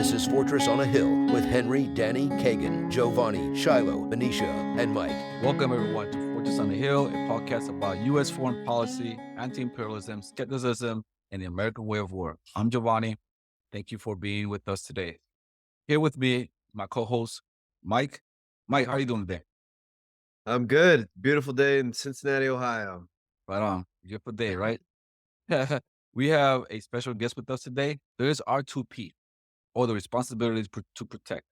This is Fortress on a Hill with Henry, Danny, Kagan, Jovanni, Shiloh, Benicia, and Mike. Welcome, everyone, to Fortress on the Hill, a podcast about U.S. foreign policy, anti-imperialism, skepticism, and the American way of war. I'm Jovanni. Thank you for being with us today. Here with me, my co-host, Mike. Mike, how are you doing today? I'm good. Beautiful day in Cincinnati, Ohio. Right on. Beautiful day, right? We have a special guest with us today. There is R2P, or the responsibilities to protect.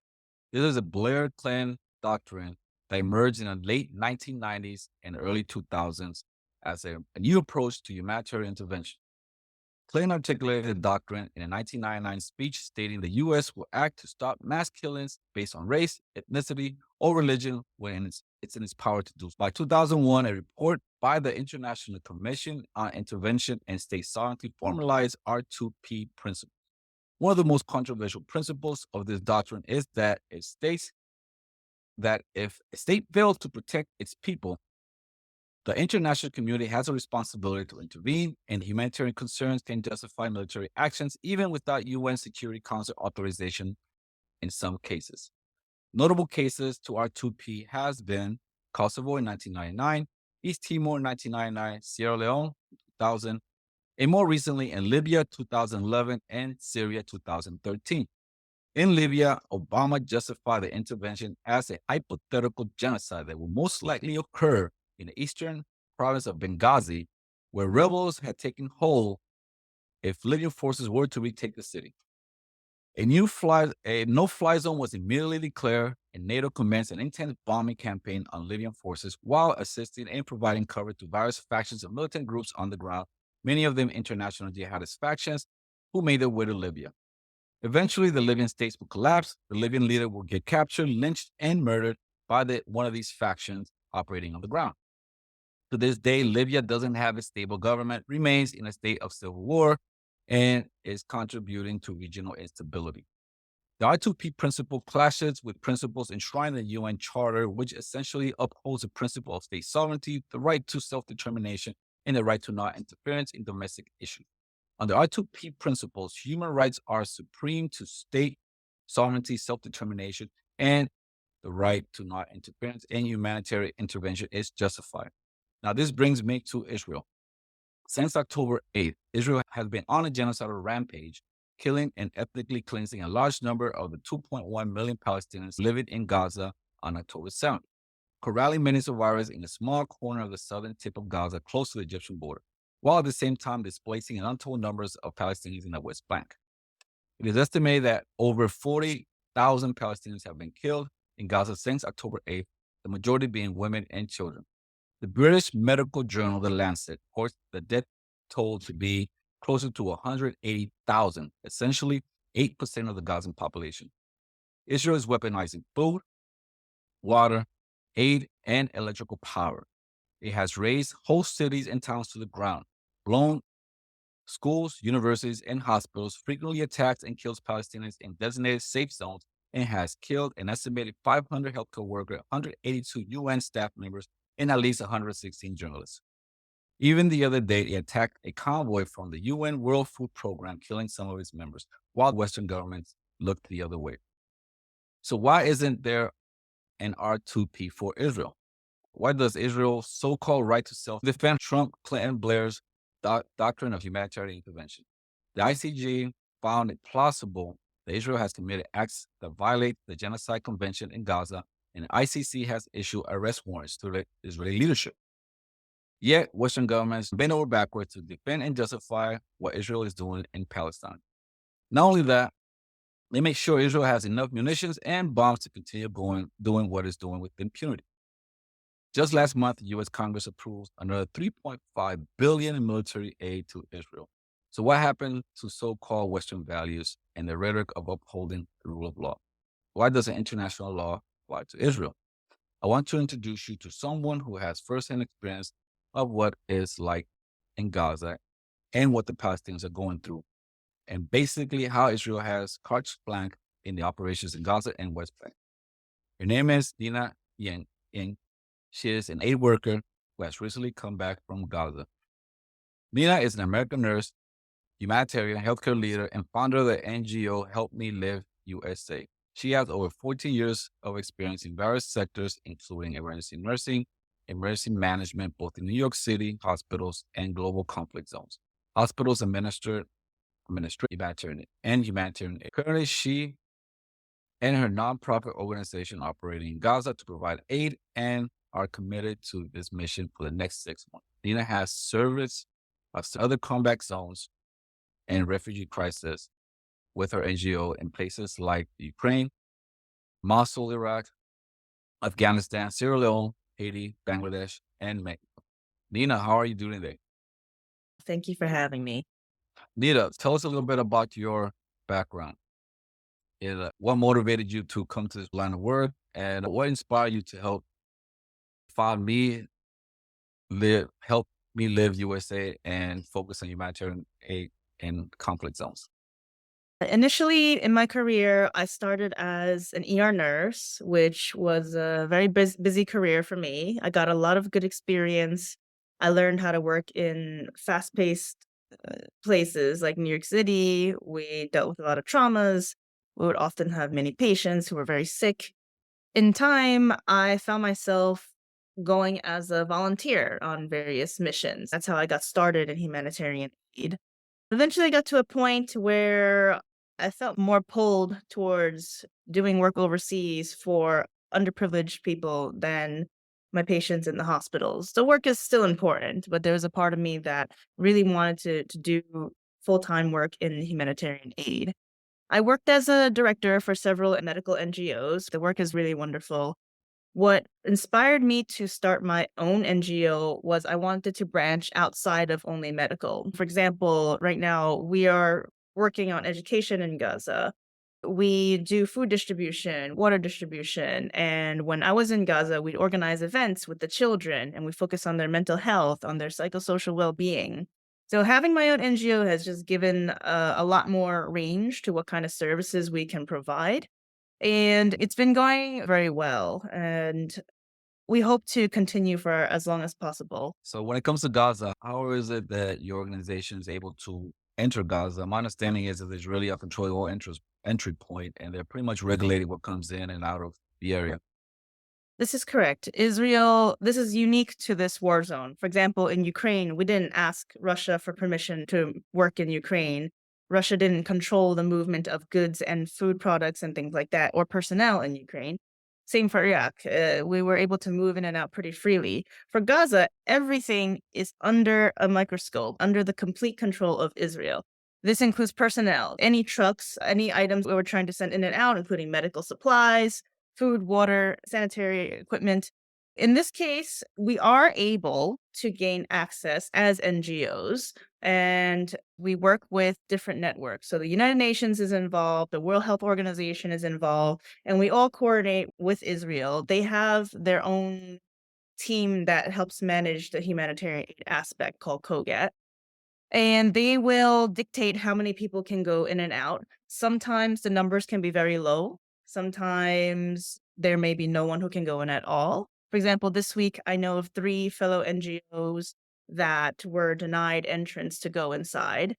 This is a Blair Clan doctrine that emerged in the late 1990s and early 2000s as a new approach to humanitarian intervention. Clan articulated the doctrine in a 1999 speech stating the U.S. will act to stop mass killings based on race, ethnicity, or religion when it's in its power to do so. By 2001, a report by the International Commission on Intervention and State Sovereignty formalized R2P principles. One of the most controversial principles of this doctrine is that it states that if a state fails to protect its people, the international community has a responsibility to intervene, and humanitarian concerns can justify military actions even without UN Security Council authorization in some cases. Notable cases to R2P has been Kosovo in 1999, East Timor in 1999, Sierra Leone in 2000, and more recently in Libya 2011 and Syria 2013. In Libya, Obama justified the intervention as a hypothetical genocide that will most likely occur in the eastern province of Benghazi, where rebels had taken hold if Libyan forces were to retake the city. A no-fly zone was immediately declared, and NATO commenced an intense bombing campaign on Libyan forces while assisting and providing cover to various factions of militant groups on the ground, many of them international jihadist factions who made their way to Libya. Eventually, the Libyan states will collapse, the Libyan leader will get captured, lynched, and murdered by one of these factions operating on the ground. To this day, Libya doesn't have a stable government, remains in a state of civil war, and is contributing to regional instability. The R2P principle clashes with principles enshrined in the UN Charter, which essentially upholds the principle of state sovereignty, the right to self-determination, and the right to non-interference in domestic issues. Under R2P principles, human rights are supreme to state sovereignty, self-determination, and the right to non-interference and humanitarian intervention is justified. Now, this brings me to Israel. Since October 8th, Israel has been on a genocidal rampage, killing and ethnically cleansing a large number of the 2.1 million Palestinians living in Gaza on October 7th, corralling many survivors in a small corner of the southern tip of Gaza close to the Egyptian border, while at the same time displacing an untold numbers of Palestinians in the West Bank. It is estimated that over 40,000 Palestinians have been killed in Gaza since October 8th, the majority being women and children. The British medical journal The Lancet reports the death toll to be closer to 180,000, essentially 8% of the Gazan population. Israel is weaponizing food, water, aid, and electrical power. It has razed whole cities and towns to the ground, blown schools, universities, and hospitals, frequently attacks and kills Palestinians in designated safe zones, and has killed an estimated 500 healthcare workers, 182 UN staff members, and at least 116 journalists. Even the other day, it attacked a convoy from the UN World Food Program, killing some of its members, while Western governments looked the other way. So why isn't there an R2P for Israel? Why does Israel's so-called right to self-defense trump Clinton Blair's doctrine of humanitarian intervention? The ICJ found it plausible that Israel has committed acts that violate the Genocide Convention in Gaza, and the ICC has issued arrest warrants to the Israeli leadership. Yet, Western governments bend over backwards to defend and justify what Israel is doing in Palestine. Not only that, they make sure Israel has enough munitions and bombs to continue doing what it's doing with impunity. Just last month, the U.S. Congress approved another $3.5 billion in military aid to Israel. So what happened to so-called Western values and the rhetoric of upholding the rule of law? Why doesn't international law apply to Israel? I want to introduce you to someone who has firsthand experience of what it's like in Gaza and what the Palestinians are going through, and basically how Israel has carte blanche in the operations in Gaza and West Bank. Her name is Dina Yang. She is an aid worker who has recently come back from Gaza. Nina is an American nurse, humanitarian, healthcare leader, and founder of the NGO Help Me Live USA. She has over 14 years of experience in various sectors, including emergency nursing, emergency management, both in New York City hospitals and global conflict zones. Hospitals administer humanitarian aid. Currently, she and her nonprofit organization operating in Gaza to provide aid and are committed to this mission for the next 6 months. Nina has service of other combat zones and refugee crisis with her NGO in places like Ukraine, Mosul, Iraq, Afghanistan, Sierra Leone, Haiti, Bangladesh, and Mexico. Nina, how are you doing today? Thank you for having me. Nina, tell us a little bit about your background. What motivated you to come to this line of work, and what inspired you to help help me live USA and focus on humanitarian aid in conflict zones? Initially in my career, I started as an ER nurse, which was a very busy career for me. I got a lot of good experience. I learned how to work in fast-paced places like New York City. We dealt with a lot of traumas. We would often have many patients who were very sick. In time, I found myself going as a volunteer on various missions. That's how I got started in humanitarian aid. Eventually, I got to a point where I felt more pulled towards doing work overseas for underprivileged people than my patients in the hospitals. The work is still important, but there was a part of me that really wanted to do full-time work in humanitarian aid. I worked as a director for several medical NGOs. The work is really wonderful. What inspired me to start my own NGO was I wanted to branch outside of only medical. For example, right now we are working on education in Gaza. We do food distribution, water distribution. And when I was in Gaza, we'd organize events with the children and we focus on their mental health, on their psychosocial well-being. So having my own NGO has just given a lot more range to what kind of services we can provide. And it's been going very well. And we hope to continue for as long as possible. So when it comes to Gaza, how is it that your organization is able to enter Gaza? My understanding is that there's really a controllable entry point, and they're pretty much regulating what comes in and out of the area. This is correct. Israel, this is unique to this war zone. For example, in Ukraine, we didn't ask Russia for permission to work in Ukraine. Russia didn't control the movement of goods and food products and things like that, or personnel in Ukraine. Same for Iraq. We were able to move in and out pretty freely. For Gaza, everything is under a microscope, under the complete control of Israel. This includes personnel, any trucks, any items we were trying to send in and out, including medical supplies, food, water, sanitary equipment. In this case, we are able to gain access as NGOs, and we work with different networks. So the United Nations is involved, the World Health Organization is involved, and we all coordinate with Israel. They have their own team that helps manage the humanitarian aid aspect called COGAT. And they will dictate how many people can go in and out. Sometimes the numbers can be very low. Sometimes there may be no one who can go in at all. For example, this week, I know of 3 fellow NGOs that were denied entrance to go inside.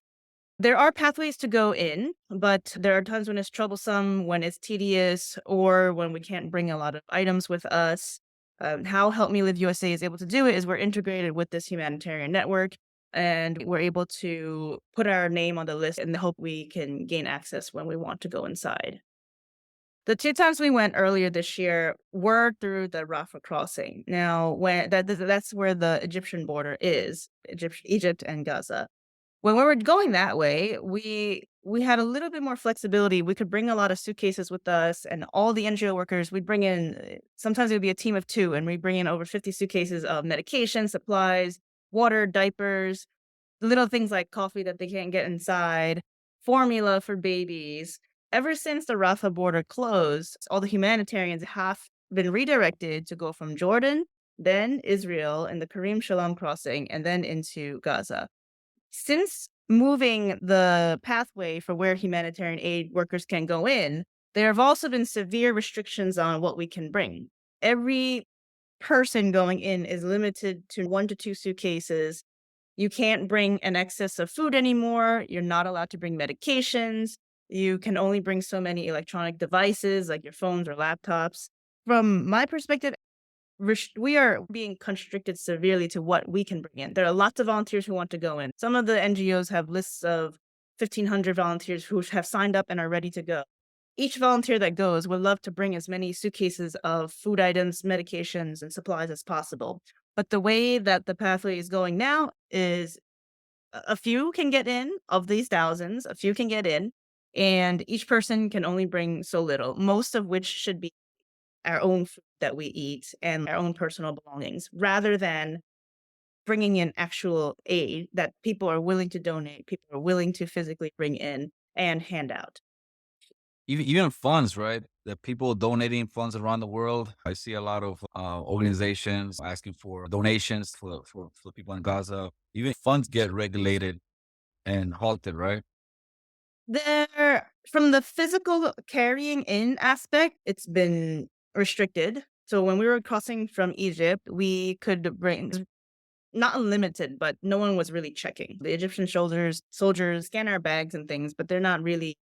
There are pathways to go in, but there are times when it's troublesome, when it's tedious, or when we can't bring a lot of items with us. How Help Me Live USA is able to do it is we're integrated with this humanitarian network, and we're able to put our name on the list in the hope we can gain access when we want to go inside. The 2 times we went earlier this year were through the Rafah crossing. Now, that's where the Egyptian border is, Egypt and Gaza. When we were going that way, we had a little bit more flexibility. We could bring a lot of suitcases with us, and all the NGO workers, we'd bring in, sometimes it would be a team of 2, and we bring in over 50 suitcases of medication, supplies, water, diapers, little things like coffee that they can't get inside, formula for babies. Ever since the Rafah border closed, all the humanitarians have been redirected to go from Jordan, then Israel, and the Karim Shalom crossing, and then into Gaza. Since moving the pathway for where humanitarian aid workers can go in, there have also been severe restrictions on what we can bring. Every person going in is limited to 1 to 2 suitcases. You can't bring an excess of food anymore. You're not allowed to bring medications. You can only bring so many electronic devices like your phones or laptops. From my perspective, we are being constricted severely to what we can bring in. There are lots of volunteers who want to go in. Some of the NGOs have lists of 1,500 volunteers who have signed up and are ready to go. Each volunteer that goes would love to bring as many suitcases of food items, medications, and supplies as possible. But the way that the pathway is going now is a few can get in of these thousands, a few can get in, and each person can only bring so little, most of which should be our own food that we eat and our own personal belongings, rather than bringing in actual aid that people are willing to donate, people are willing to physically bring in and hand out. Even funds, right? The people donating funds around the world. I see a lot of organizations asking for donations for people in Gaza. Even funds get regulated and halted, right? From the physical carrying in aspect, it's been restricted. So when we were crossing from Egypt, we could bring not unlimited, but no one was really checking. The Egyptian soldiers scan our bags and things, but they're not really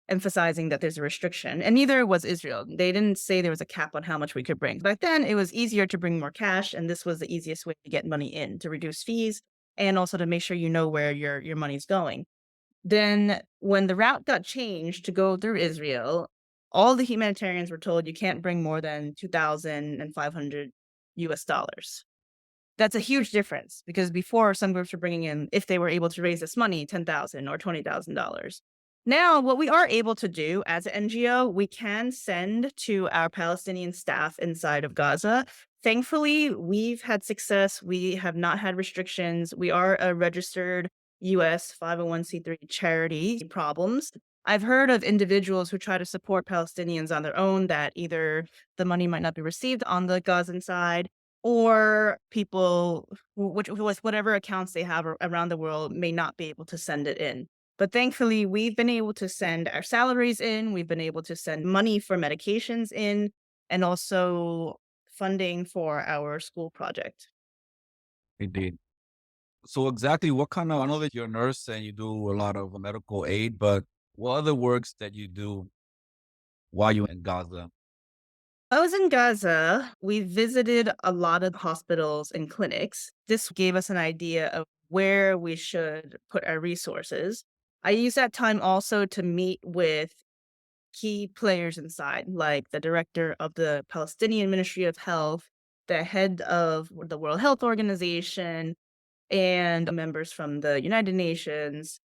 emphasizing that there's a restriction. And neither was Israel. They didn't say there was a cap on how much we could bring. Back then, it was easier to bring more cash, and this was the easiest way to get money in, to reduce fees, and also to make sure you know where your money's going. Then when the route got changed to go through Israel, all the humanitarians were told you can't bring more than 2,500 US dollars. That's a huge difference because before some groups were bringing in, if they were able to raise this money, $10,000 or $20,000. Now, what we are able to do as an NGO, we can send to our Palestinian staff inside of Gaza. Thankfully, we've had success. We have not had restrictions. We are a registered US 501c3 charity. Problems. I've heard of individuals who try to support Palestinians on their own that either the money might not be received on the Gazan side, or people which with whatever accounts they have around the world may not be able to send it in. But thankfully, we've been able to send our salaries in, we've been able to send money for medications in, and also funding for our school project. Indeed. So exactly what kind of, I know that you're a nurse and you do a lot of medical aid, but what other works that you do while you're in Gaza? I was in Gaza. We visited a lot of hospitals and clinics. This gave us an idea of where we should put our resources. I used that time also to meet with key players inside, like the director of the Palestinian Ministry of Health, the head of the World Health Organization, and members from the United Nations.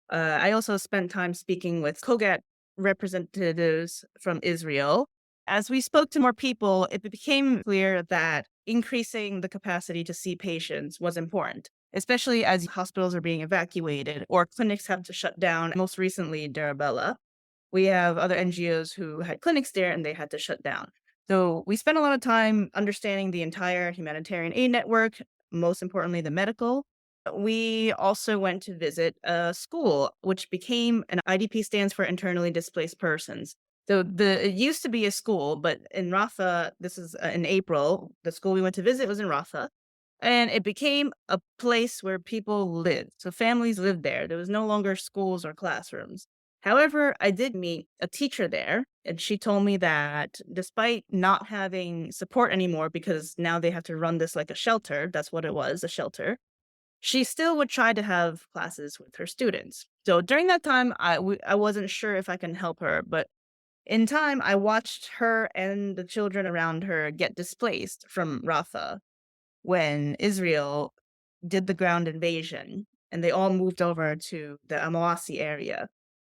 I also spent time speaking with COGAT representatives from Israel. As we spoke to more people, it became clear that increasing the capacity to see patients was important, especially as hospitals are being evacuated or clinics have to shut down. Most recently, Darabella. We have other NGOs who had clinics there and they had to shut down. So we spent a lot of time understanding the entire humanitarian aid network, most importantly, the medical. We also went to visit a school, which became an IDP stands for internally displaced persons. So it used to be a school, but in Rafah, this is in April, the school we went to visit was in Rafah, and it became a place where people lived. So families lived there. There was no longer schools or classrooms. However, I did meet a teacher there, and she told me that despite not having support anymore, because now they have to run this like a shelter, that's what it was, a shelter, she still would try to have classes with her students. So during that time, I wasn't sure if I can help her, but in time, I watched her and the children around her get displaced from Rafah when Israel did the ground invasion, and they all moved over to the Amawasi area.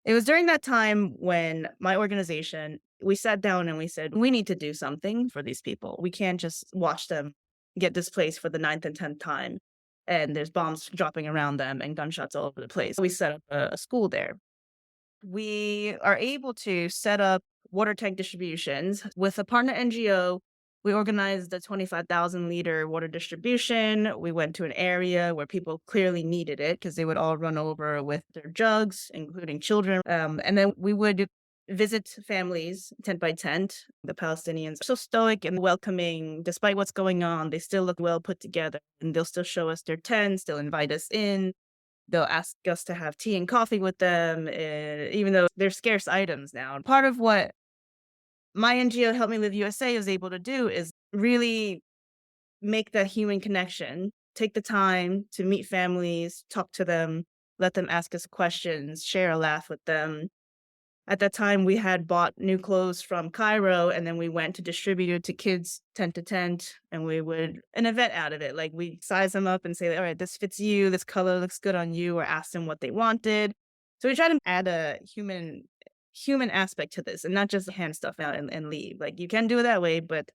It was during that time when my organization, we sat down and we said, we need to do something for these people. We can't just watch them get displaced for the ninth and 10th time. And there's bombs dropping around them and gunshots all over the place. We set up a school there. We are able to set up water tank distributions with a partner NGO. We organized a 25,000 liter water distribution. We went to an area where people clearly needed it because they would all run over with their jugs, including children. And then we would visit families tent by tent. The Palestinians are so stoic and welcoming. Despite what's going on, they still look well put together, and they'll still show us their tents. They'll invite us in. They'll ask us to have tea and coffee with them, even though they're scarce items now. And part of what my NGO, Help Me Live USA, is able to do is really make that human connection, take the time to meet families, talk to them, let them ask us questions, share a laugh with them. At that time, we had bought new clothes from Cairo, and then we went to distribute it to kids tent to tent, and we would an event out of it. Like, we size them up and say, all right, this fits you, this color looks good on you, or ask them what they wanted. So we try to add a human aspect to this and not just hand stuff out and leave. Like, you can do it that way, but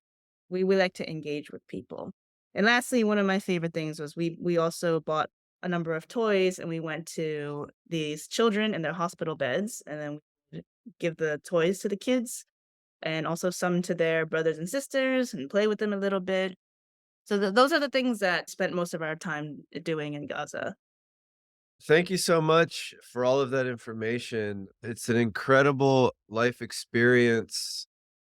we like to engage with people. And lastly, one of my favorite things was we also bought a number of toys, and we went to these children in their hospital beds, and then give the toys to the kids and also some to their brothers and sisters and play with them a little bit. So those are the things that spent most of our time doing in Gaza. Thank you so much for all of that information. It's an incredible life experience.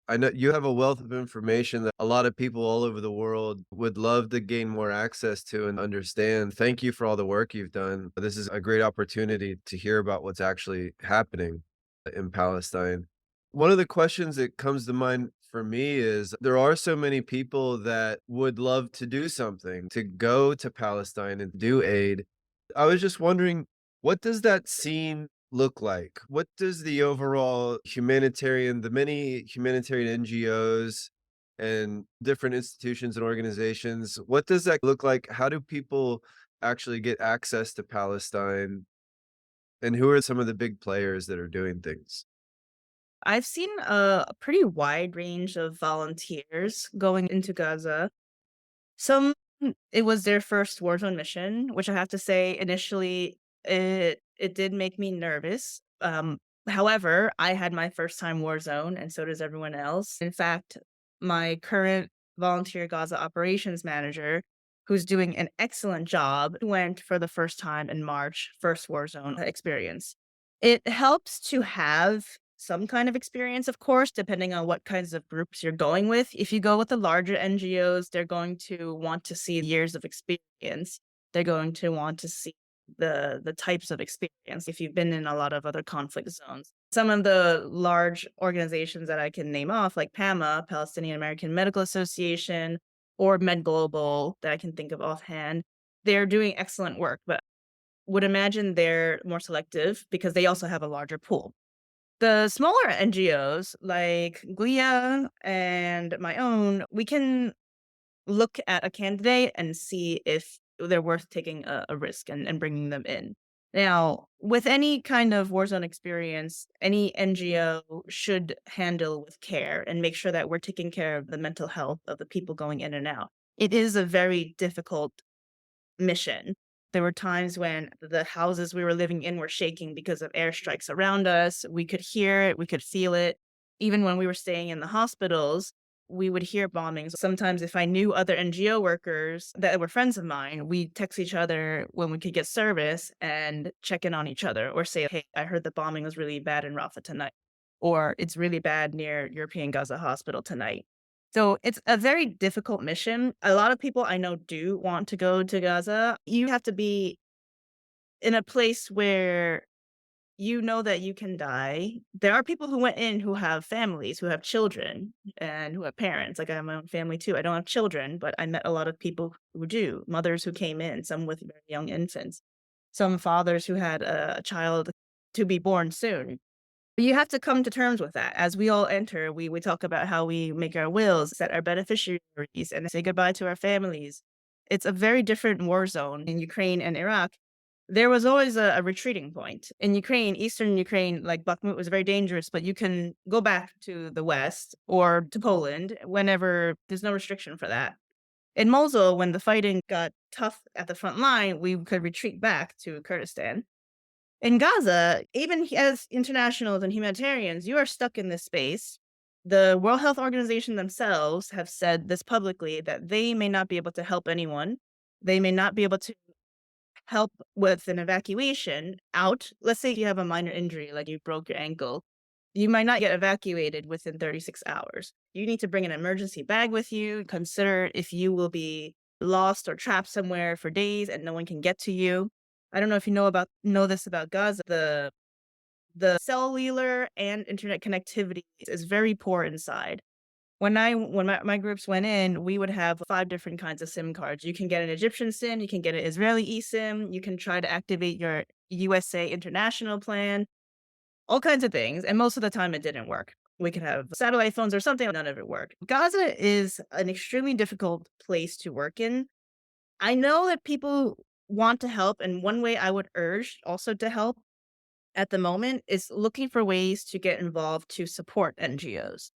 I know you have a wealth of information that a lot of people all over the world would love to gain more access to and understand. Thank you for all the work you've done. This is a great opportunity to hear about what's actually happening in Palestine. One of the questions that comes to mind for me is there are so many people that would love to do something, to go to Palestine and do aid. I was just wondering, what does that scene look like? What does the overall the many humanitarian NGOs and different institutions and organizations, what does that look like? How do people actually get access to Palestine? And who are some of the big players that are doing things? I've seen a pretty wide range of volunteers going into Gaza. Some, it was their first war zone mission, which I have to say, initially, it did make me nervous. However, I had my first time war zone, and so does everyone else. In fact, my current volunteer Gaza operations manager, who's doing an excellent job, went for the first time in March, first war zone experience. It helps to have some kind of experience, of course, depending on what kinds of groups you're going with. If you go with the larger NGOs, they're going to want to see years of experience. They're going to want to see the types of experience if you've been in a lot of other conflict zones. Some of the large organizations that I can name off, like PAMA, Palestinian American Medical Association, or Med Global, that I can think of offhand, they're doing excellent work, but would imagine they're more selective because they also have a larger pool. The smaller NGOs like GLIA and my own, we can look at a candidate and see if they're worth taking a risk and bringing them in. Now, with any kind of war zone experience, any NGO should handle with care and make sure that we're taking care of the mental health of the people going in and out. It is a very difficult mission. There were times when the houses we were living in were shaking because of airstrikes around us. We could hear it, we could feel it. Even when we were staying in the hospitals, we would hear bombings. Sometimes, if I knew other NGO workers that were friends of mine, we'd text each other when we could get service and check in on each other or say, hey, I heard the bombing was really bad in Rafah tonight, or it's really bad near European Gaza Hospital tonight. So it's a very difficult mission. A lot of people I know do want to go to Gaza. You have to be in a place where you know that you can die. There are people who went in who have families, who have children, and who have parents. Like, I have my own family too. I don't have children, but I met a lot of people who do. Mothers who came in, some with very young infants, some fathers who had a child to be born soon. You have to come to terms with that. As we all enter, we talk about how we make our wills, set our beneficiaries, and say goodbye to our families. It's a very different war zone in Ukraine and Iraq. There was always a retreating point. In Ukraine, eastern Ukraine, like Bakhmut, was very dangerous, but you can go back to the west or to Poland whenever there's no restriction for that. In Mosul, when the fighting got tough at the front line, we could retreat back to Kurdistan. In Gaza, even as internationals and humanitarians, you are stuck in this space. The World Health Organization themselves have said this publicly that they may not be able to help anyone. They may not be able to help with an evacuation out. Let's say you have a minor injury, like you broke your ankle. You might not get evacuated within 36 hours. You need to bring an emergency bag with you. Consider if you will be lost or trapped somewhere for days and no one can get to you. I don't know if you know this about Gaza. The cellular and internet connectivity is very poor inside. When my groups went in, we would have 5 different kinds of SIM cards. You can get an Egyptian SIM, you can get an Israeli eSIM, you can try to activate your USA international plan, all kinds of things, and most of the time it didn't work. We could have satellite phones or something, none of it worked. Gaza is an extremely difficult place to work in. I know that people want to help, and one way I would urge also to help at the moment is looking for ways to get involved to support NGOs.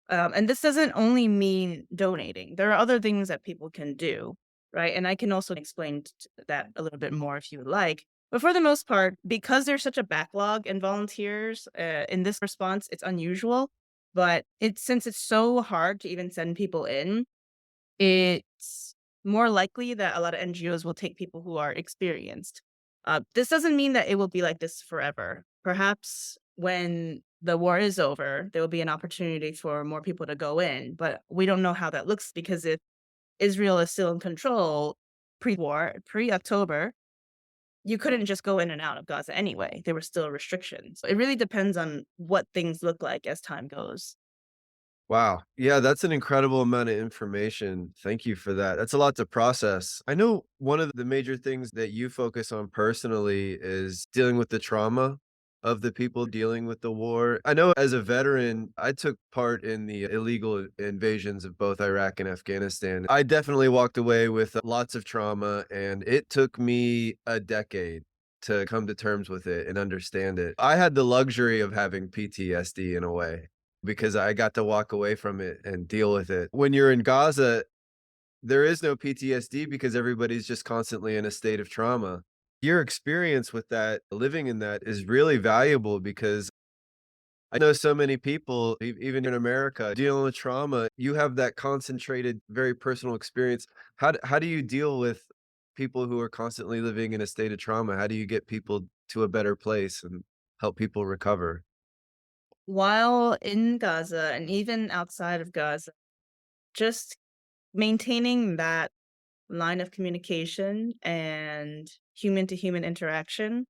And this doesn't only mean donating. There are other things that people can do, right? And I can also explain that a little bit more if you would like. But for the most part, because there's such a backlog in volunteers in this response, it's unusual. But since it's so hard to even send people in, it's more likely that a lot of NGOs will take people who are experienced. This doesn't mean that it will be like this forever. Perhaps when the war is over, there will be an opportunity for more people to go in, but we don't know how that looks because if Israel is still in control pre-war, pre-October, you couldn't just go in and out of Gaza anyway. There were still restrictions. It really depends on what things look like as time goes. Wow. Yeah, that's an incredible amount of information. Thank you for that. That's a lot to process. I know one of the major things that you focus on personally is dealing with the trauma of the people dealing with the war. I know as a veteran, I took part in the illegal invasions of both Iraq and Afghanistan. I definitely walked away with lots of trauma, and it took me a decade to come to terms with it and understand it. I had the luxury of having PTSD in a way because I got to walk away from it and deal with it. When you're in Gaza, there is no PTSD because everybody's just constantly in a state of trauma. Your experience with that, living in that, is really valuable because I know so many people, even in America, dealing with trauma. You have that concentrated, very personal experience. How do you deal with people who are constantly living in a state of trauma? How do you get people to a better place and help people recover? While in Gaza and even outside of Gaza, just maintaining that line of communication and human to human interaction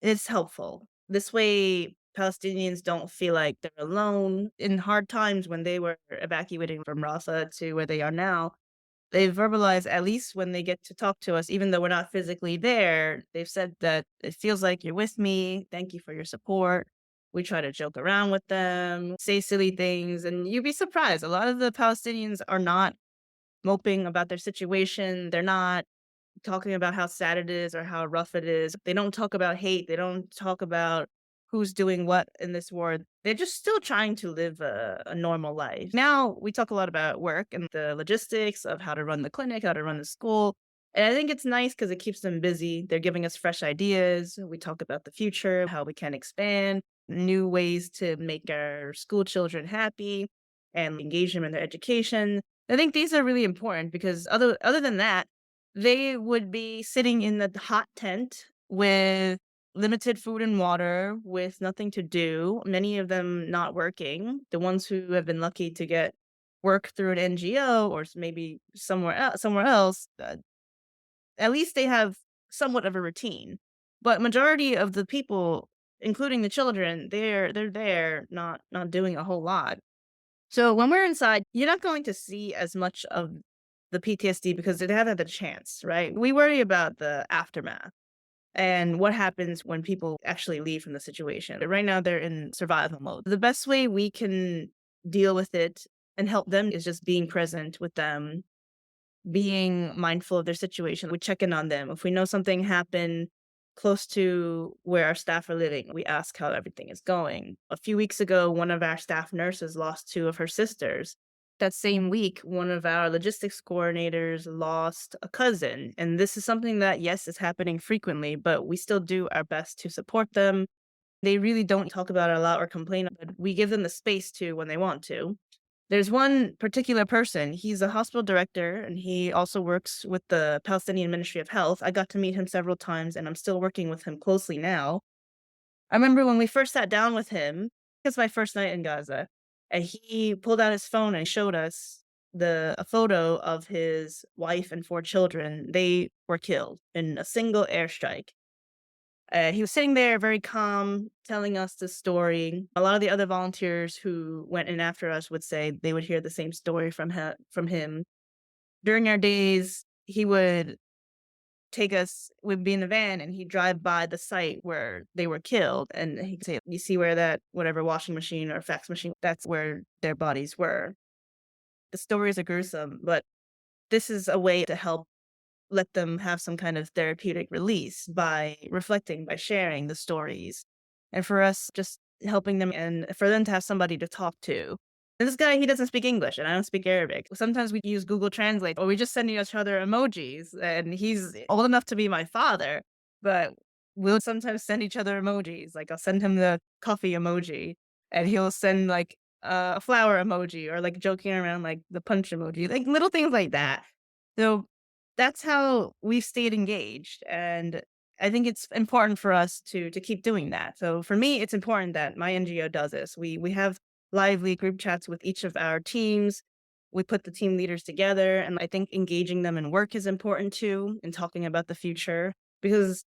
is helpful. This way, Palestinians don't feel like they're alone. In hard times when they were evacuating from Rafah to where they are now, they verbalize, at least when they get to talk to us, even though we're not physically there, they've said that it feels like you're with me. Thank you for your support. We try to joke around with them, say silly things, and you'd be surprised. A lot of the Palestinians are not moping about their situation. They're not talking about how sad it is or how rough it is. They don't talk about hate. They don't talk about who's doing what in this war. They're just still trying to live a normal life. Now we talk a lot about work and the logistics of how to run the clinic, how to run the school. And I think it's nice because it keeps them busy. They're giving us fresh ideas. We talk about the future, how we can expand, new ways to make our school children happy and engage them in their education. I think these are really important because other than that, they would be sitting in the hot tent with limited food and water, with nothing to do, many of them not working. The ones who have been lucky to get work through an NGO or maybe somewhere else, at least they have somewhat of a routine. But majority of the people, including the children, they're there not doing a whole lot. So when we're inside, you're not going to see as much of the PTSD because they haven't had the chance, right? We worry about the aftermath and what happens when people actually leave from the situation. But right now, they're in survival mode. The best way we can deal with it and help them is just being present with them, being mindful of their situation. We check in on them. If we know something happened close to where our staff are living, we ask how everything is going. A few weeks ago, one of our staff nurses lost 2 of her sisters. That same week, one of our logistics coordinators lost a cousin. And this is something that, yes, is happening frequently, but we still do our best to support them. They really don't talk about it a lot or complain, but we give them the space to when they want to. There's one particular person, he's a hospital director, and he also works with the Palestinian Ministry of Health. I got to meet him several times, and I'm still working with him closely now. I remember when we first sat down with him, it was my first night in Gaza, and he pulled out his phone and showed us a photo of his wife and 4 children. They were killed in a single airstrike. He was sitting there very calm, telling us the story. A lot of the other volunteers who went in after us would say they would hear the same story from him. During our days, he would we'd be in the van and he'd drive by the site where they were killed. And he'd say, "You see where that, whatever washing machine or fax machine, that's where their bodies were." The stories are gruesome, but this is a way to help let them have some kind of therapeutic release by reflecting, by sharing the stories. And for us, just helping them and for them to have somebody to talk to. And this guy, he doesn't speak English and I don't speak Arabic. Sometimes we use Google Translate or we just send each other emojis. And he's old enough to be my father, but we'll sometimes send each other emojis. Like I'll send him the coffee emoji and he'll send like a flower emoji or like joking around like the punch emoji, like little things like that. So that's how we've stayed engaged, and I think it's important for us to keep doing that. So for me, it's important that my NGO does this. We have lively group chats with each of our teams. We put the team leaders together, and I think engaging them in work is important too, and talking about the future. Because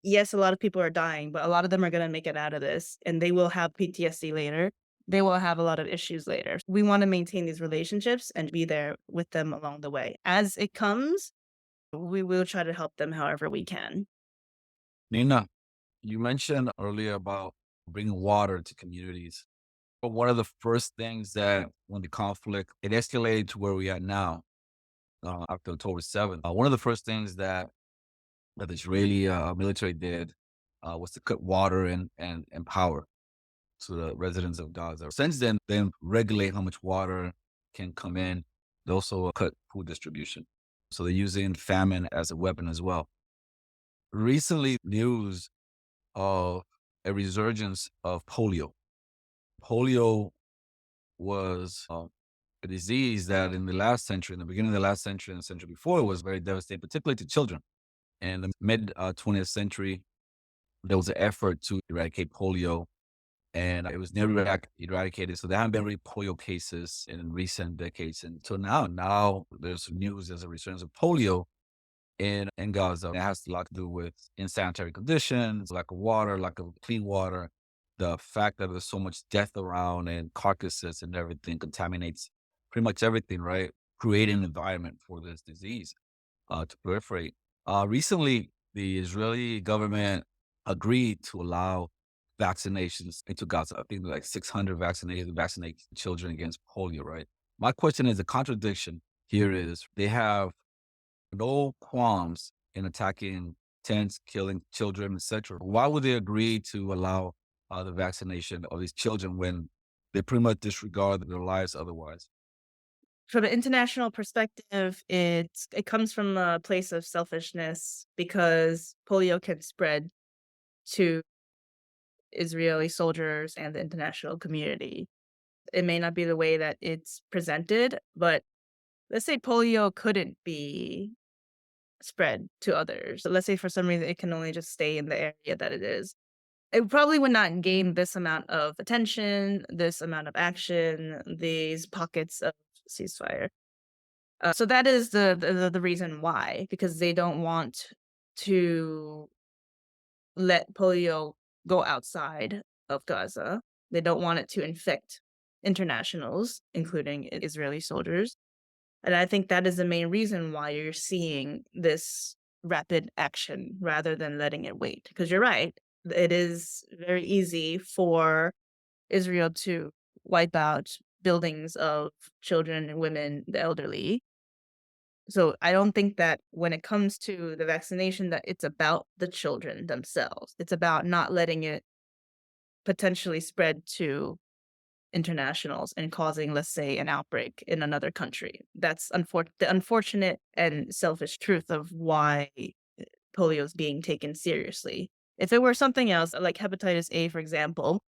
yes, a lot of people are dying, but a lot of them are going to make it out of this, and they will have PTSD later. They will have a lot of issues later. We want to maintain these relationships and be there with them along the way. As it comes, we will try to help them however we can. Nina, you mentioned earlier about bringing water to communities. But one of the first things that when the conflict, it escalated to where we are now, after October 7th, one of the first things that the Israeli military did was to cut water and power to the residents of Gaza. Since then, they regulate how much water can come in. They also cut food distribution. So they're using famine as a weapon as well. Recently, news of a resurgence of polio. Polio was a disease that in the last century, in the beginning of the last century and the century before, was very devastating, particularly to children. In the mid 20th century, there was an effort to eradicate polio, and it was never eradicated. So there haven't been really polio cases in recent decades until now. Now there's news as a resurgence of polio in Gaza. It has a lot to do with insanitary conditions, lack of water, lack of clean water. The fact that there's so much death around and carcasses and everything contaminates pretty much everything, right? Creating an environment for this disease to proliferate. Recently, the Israeli government agreed to allow vaccinations into Gaza. I think like 600 vaccinated vaccinate children against polio, right? My question is the contradiction here is they have no qualms in attacking tents, killing children, etc. Why would they agree to allow the vaccination of these children when they pretty much disregard their lives otherwise? From an international perspective, it comes from a place of selfishness because polio can spread to Israeli soldiers and the international community. It may not be the way that it's presented, but let's say polio couldn't be spread to others. So let's say for some reason it can only just stay in the area that it is. It probably would not gain this amount of attention, this amount of action, these pockets of ceasefire. So that is the reason why, because they don't want to let polio go outside of Gaza. They don't want it to infect internationals, including Israeli soldiers. And I think that is the main reason why you're seeing this rapid action rather than letting it wait. Because you're right, it is very easy for Israel to wipe out buildings of children and women, the elderly. So I don't think that when it comes to the vaccination that it's about the children themselves. It's about not letting it potentially spread to internationals and causing, let's say, an outbreak in another country. That's the unfortunate and selfish truth of why polio is being taken seriously. If it were something else, like hepatitis A, for example,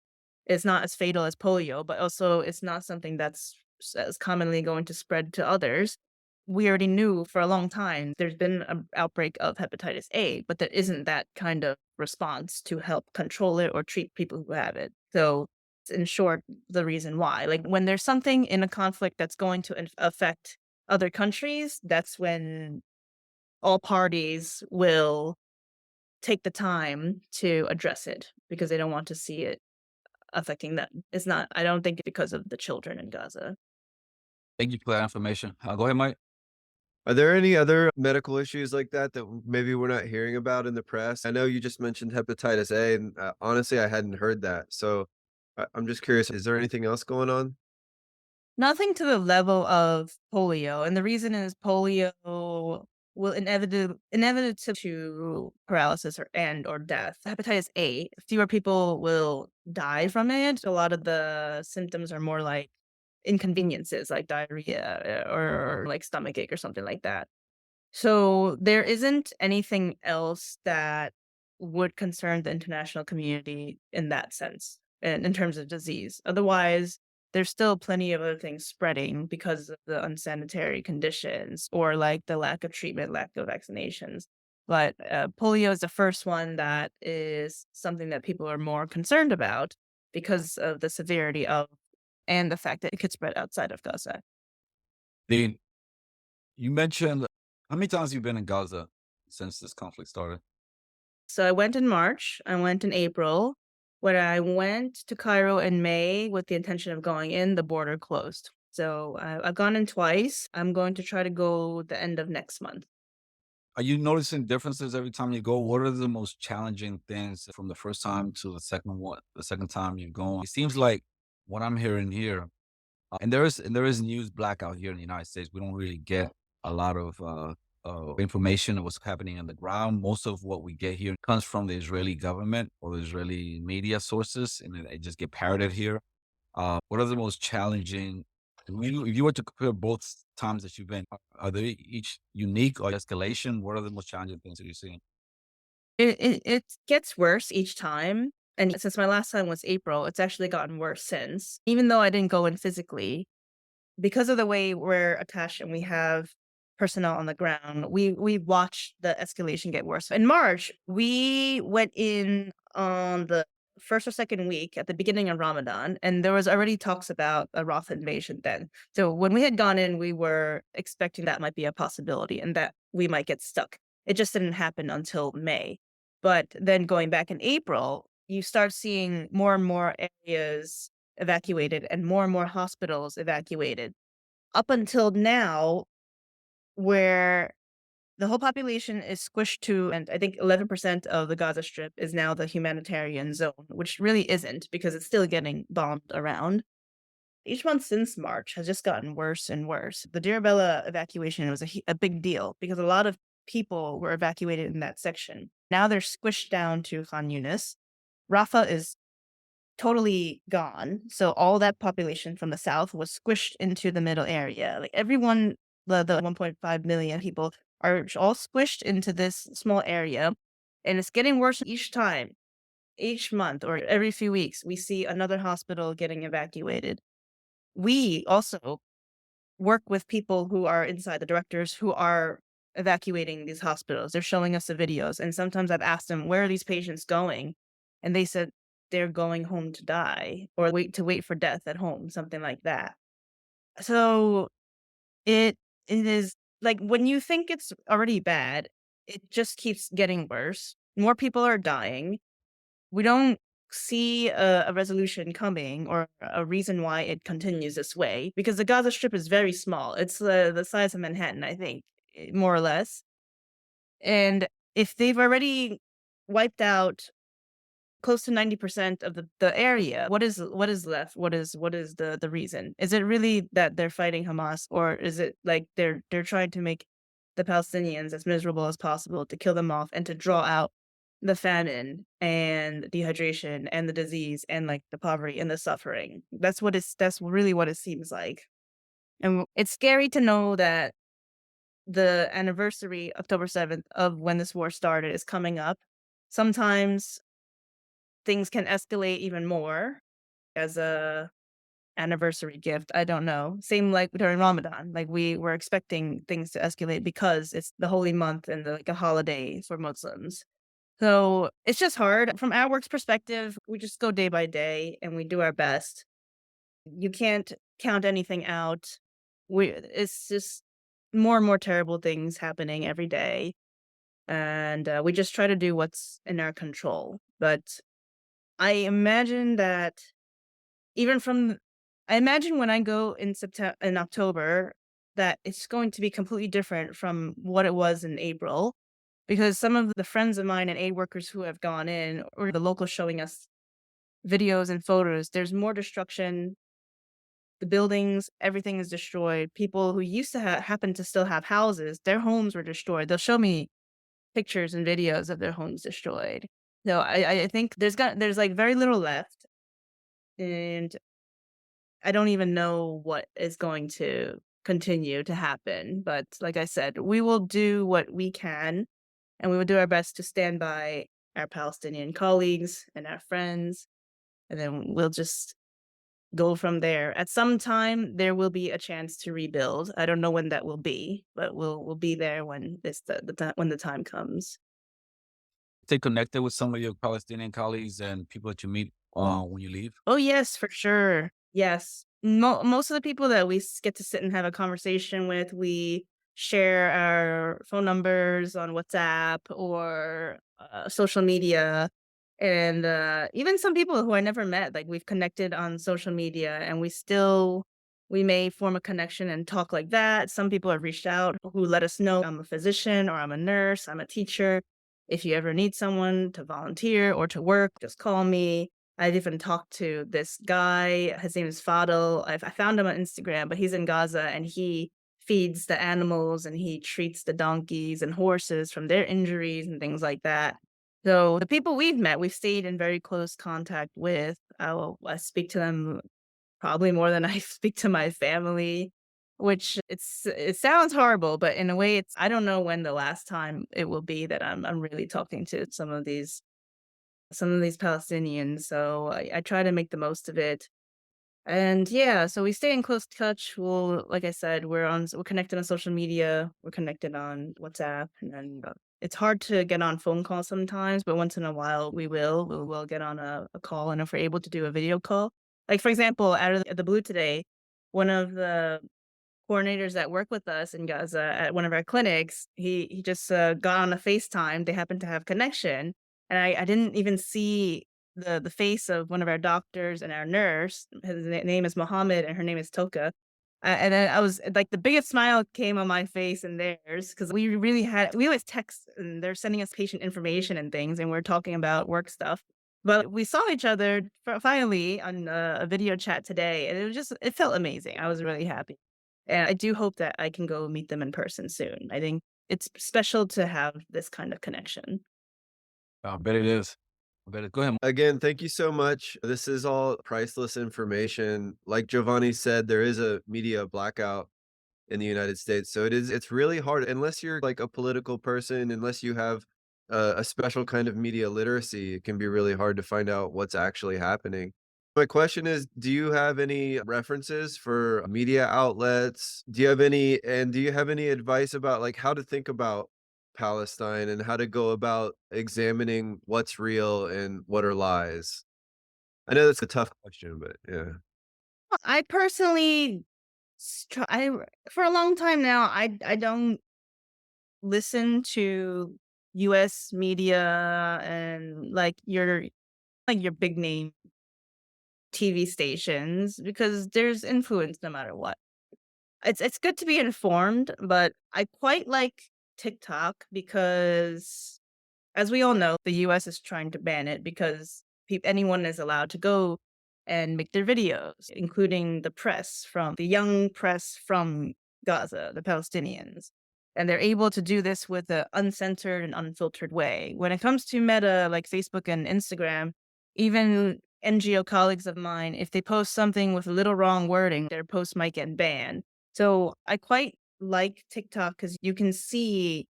it's not as fatal as polio, but also it's not something that's as commonly going to spread to others. We already knew for a long time there's been an outbreak of hepatitis A, but there isn't that kind of response to help control it or treat people who have it. So in short, the reason why. Like when there's something in a conflict that's going to affect other countries, that's when all parties will take the time to address it because they don't want to see it affecting them. It's not, I don't think, because of the children in Gaza. Thank you for that information. Go ahead, Mike. Are there any other medical issues like that that maybe we're not hearing about in the press? I know you just mentioned hepatitis A, and honestly, I hadn't heard that. So I'm just curious, is there anything else going on? Nothing to the level of polio, and the reason is polio will inevitably to paralysis or death. Hepatitis A, fewer people will die from it. A lot of the symptoms are more like inconveniences, like diarrhea or like stomach ache or something like that. So there isn't anything else that would concern the international community in that sense, and in terms of disease. Otherwise, there's still plenty of other things spreading because of the unsanitary conditions or like the lack of treatment, lack of vaccinations. But polio is the first one that is something that people are more concerned about because of the severity of and the fact that it could spread outside of Gaza. Dean, you mentioned how many times you've been in Gaza since this conflict started? So I went in March, I went in April. When I went to Cairo in May with the intention of going in, the border closed. So I've gone in twice. I'm going to try to go the end of next month. Are you noticing differences every time you go? What are the most challenging things from the first time to the second time you're going? It seems like what I'm hearing here, and there is news blackout here in the United States. We don't really get a lot of information of what's happening on the ground. Most of what we get here comes from the Israeli government or the Israeli media sources, and they just get parroted here. What are the most challenging? If you were to compare both times that you've been, are they each unique or escalation? What are the most challenging things that you're seeing? It gets worse each time. And since my last time was April, it's actually gotten worse since. Even though I didn't go in physically, because of the way we're attached and we have personnel on the ground, we watched the escalation get worse. In March, we went in on the first or second week at the beginning of Ramadan, and there was already talks about a Rafah invasion then. So when we had gone in, we were expecting that might be a possibility and that we might get stuck. It just didn't happen until May. But then going back in April, you start seeing more and more areas evacuated and more hospitals evacuated up until now, where the whole population is squished to, and I think 11% of the Gaza Strip is now the humanitarian zone, which really isn't because it's still getting bombed around. Each month since March has just gotten worse and worse. The Deir Bella evacuation was a big deal because a lot of people were evacuated in that section. Now they're squished down to Khan Yunis. Rafah is totally gone. So all that population from the south was squished into the middle area. Like everyone, the 1.5 million people are all squished into this small area. And it's getting worse each time, each month or every few weeks, we see another hospital getting evacuated. We also work with people who are inside, the directors who are evacuating these hospitals. They're showing us the videos. And sometimes I've asked them, where are these patients going? And they said they're going home to die or wait for death at home, something like that. So it is like when you think it's already bad, it just keeps getting worse. More people are dying. We don't see a resolution coming or a reason why it continues this way because the Gaza Strip is very small. It's the size of Manhattan, I think, more or less. And if they've already wiped out close to 90% of the area, what is left? What is the reason? Is it really that they're fighting Hamas, or is it like they're trying to make the Palestinians as miserable as possible to kill them off and to draw out the famine and dehydration and the disease and like the poverty and the suffering? That's really what it seems like. And it's scary to know that the anniversary, October 7th, of when this war started is coming up. Sometimes things can escalate even more as a anniversary gift. I don't know. Same like during Ramadan. Like we were expecting things to escalate because it's the holy month and like a holiday for Muslims. So it's just hard. From our work's perspective, we just go day by day and we do our best. You can't count anything out. It's just more and more terrible things happening every day. And we just try to do what's in our control. But I imagine that even from, I imagine when I go in in October, that it's going to be completely different from what it was in April, because some of the friends of mine and aid workers who have gone in, or the locals showing us videos and photos, there's more destruction. The buildings, everything is destroyed. People who used to happen to still have houses, their homes were destroyed. They'll show me pictures and videos of their homes destroyed. So I think there's like very little left, and I don't even know what is going to continue to happen. But like I said, we will do what we can, and we will do our best to stand by our Palestinian colleagues and our friends, and then we'll just go from there. At some time, there will be a chance to rebuild. I don't know when that will be, but we'll be there when when the time comes. Stay connected with some of your Palestinian colleagues and people that you meet when you leave. Oh yes, for sure. Yes, most of the people that we get to sit and have a conversation with, we share our phone numbers on WhatsApp or social media. And even some people who I never met, like we've connected on social media, and we may form a connection and talk like that. Some people have reached out who let us know I'm a physician or I'm a nurse, I'm a teacher. If you ever need someone to volunteer or to work, just call me. I've even talked to this guy. His name is Fadel. I found him on Instagram, but he's in Gaza and he feeds the animals and he treats the donkeys and horses from their injuries and things like that. So the people we've met, we've stayed in very close contact with. I speak to them probably more than I speak to my family, which it sounds horrible, but in a way, I don't know when the last time it will be that I'm really talking to some of these Palestinians. So I try to make the most of it. And yeah, so we stay in close touch. Like I said, we're connected on social media, we're connected on WhatsApp, and then it's hard to get on phone calls sometimes, but once in a while we will get on a call, and if we're able to do a video call, like for example, out of the blue today, one of the coordinators that work with us in Gaza at one of our clinics, he just got on a FaceTime. They happened to have connection, and I didn't even see the face of one of our doctors and our nurse. His name is Mohammed, and her name is Toka. And then I was like, the biggest smile came on my face and theirs because we always text and they're sending us patient information and things, and we're talking about work stuff. But we saw each other finally on a video chat today, and it felt amazing. I was really happy. And I do hope that I can go meet them in person soon. I think it's special to have this kind of connection. I bet it is. I bet it. Go ahead. Again, thank you so much. This is all priceless information. Like Giovanni said, there is a media blackout in the United States. So it's really hard unless you're like a political person, unless you have a special kind of media literacy, it can be really hard to find out what's actually happening. My question is, do you have any references for media outlets? Do you have any advice about like how to think about Palestine and how to go about examining what's real and what are lies? I know that's a tough question, but yeah. I personally for a long time now, I don't listen to US media and like your big name TV stations because there's influence no matter what. It's good to be informed, but I quite like TikTok because, as we all know, the US is trying to ban it because anyone is allowed to go and make their videos, including the young press from Gaza, the Palestinians. And they're able to do this with an uncensored and unfiltered way. When it comes to Meta, like Facebook and Instagram, even NGO colleagues of mine, if they post something with a little wrong wording, their post might get banned. So I quite like TikTok because you can see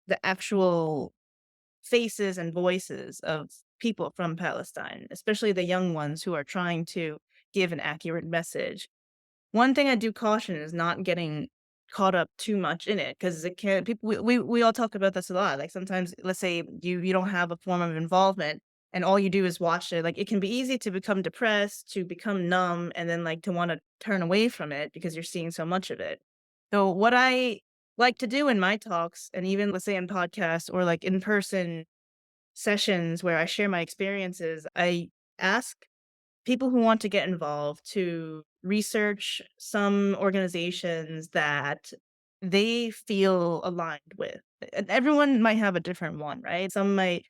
the actual faces and voices of people from Palestine, especially the young ones who are trying to give an accurate message. One thing I do caution is not getting caught up too much in it because it can people we all talk about this a lot. Like sometimes let's say you don't have a form of involvement and all you do is watch it. Like it can be easy to become depressed, to become numb, and then like to want to turn away from it because you're seeing so much of it. So what I like to do in my talks and even let's say in podcasts or like in person sessions where I share my experiences, I ask people who want to get involved to research some organizations that they feel aligned with. And everyone might have a different one, right? Some might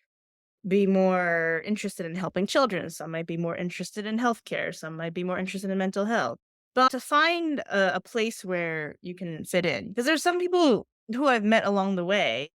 be more interested in helping children, some might be more interested in healthcare, some might be more interested in mental health. But to find a place where you can fit in, because there's some people who I've met along the way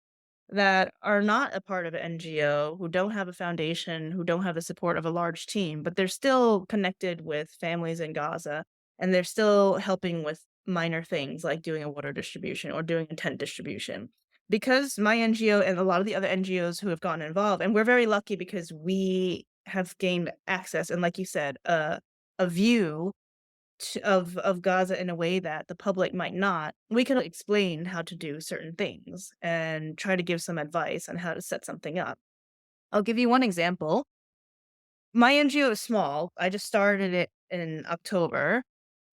that are not a part of an NGO, who don't have a foundation, who don't have the support of a large team, but they're still connected with families in Gaza and they're still helping with minor things like doing a water distribution or doing a tent distribution. Because my NGO and a lot of the other NGOs who have gotten involved, and we're very lucky because we have gained access and, like you said, a view of Gaza in a way that the public might not, we can explain how to do certain things and try to give some advice on how to set something up. I'll give you one example. My NGO is small. I just started it in October,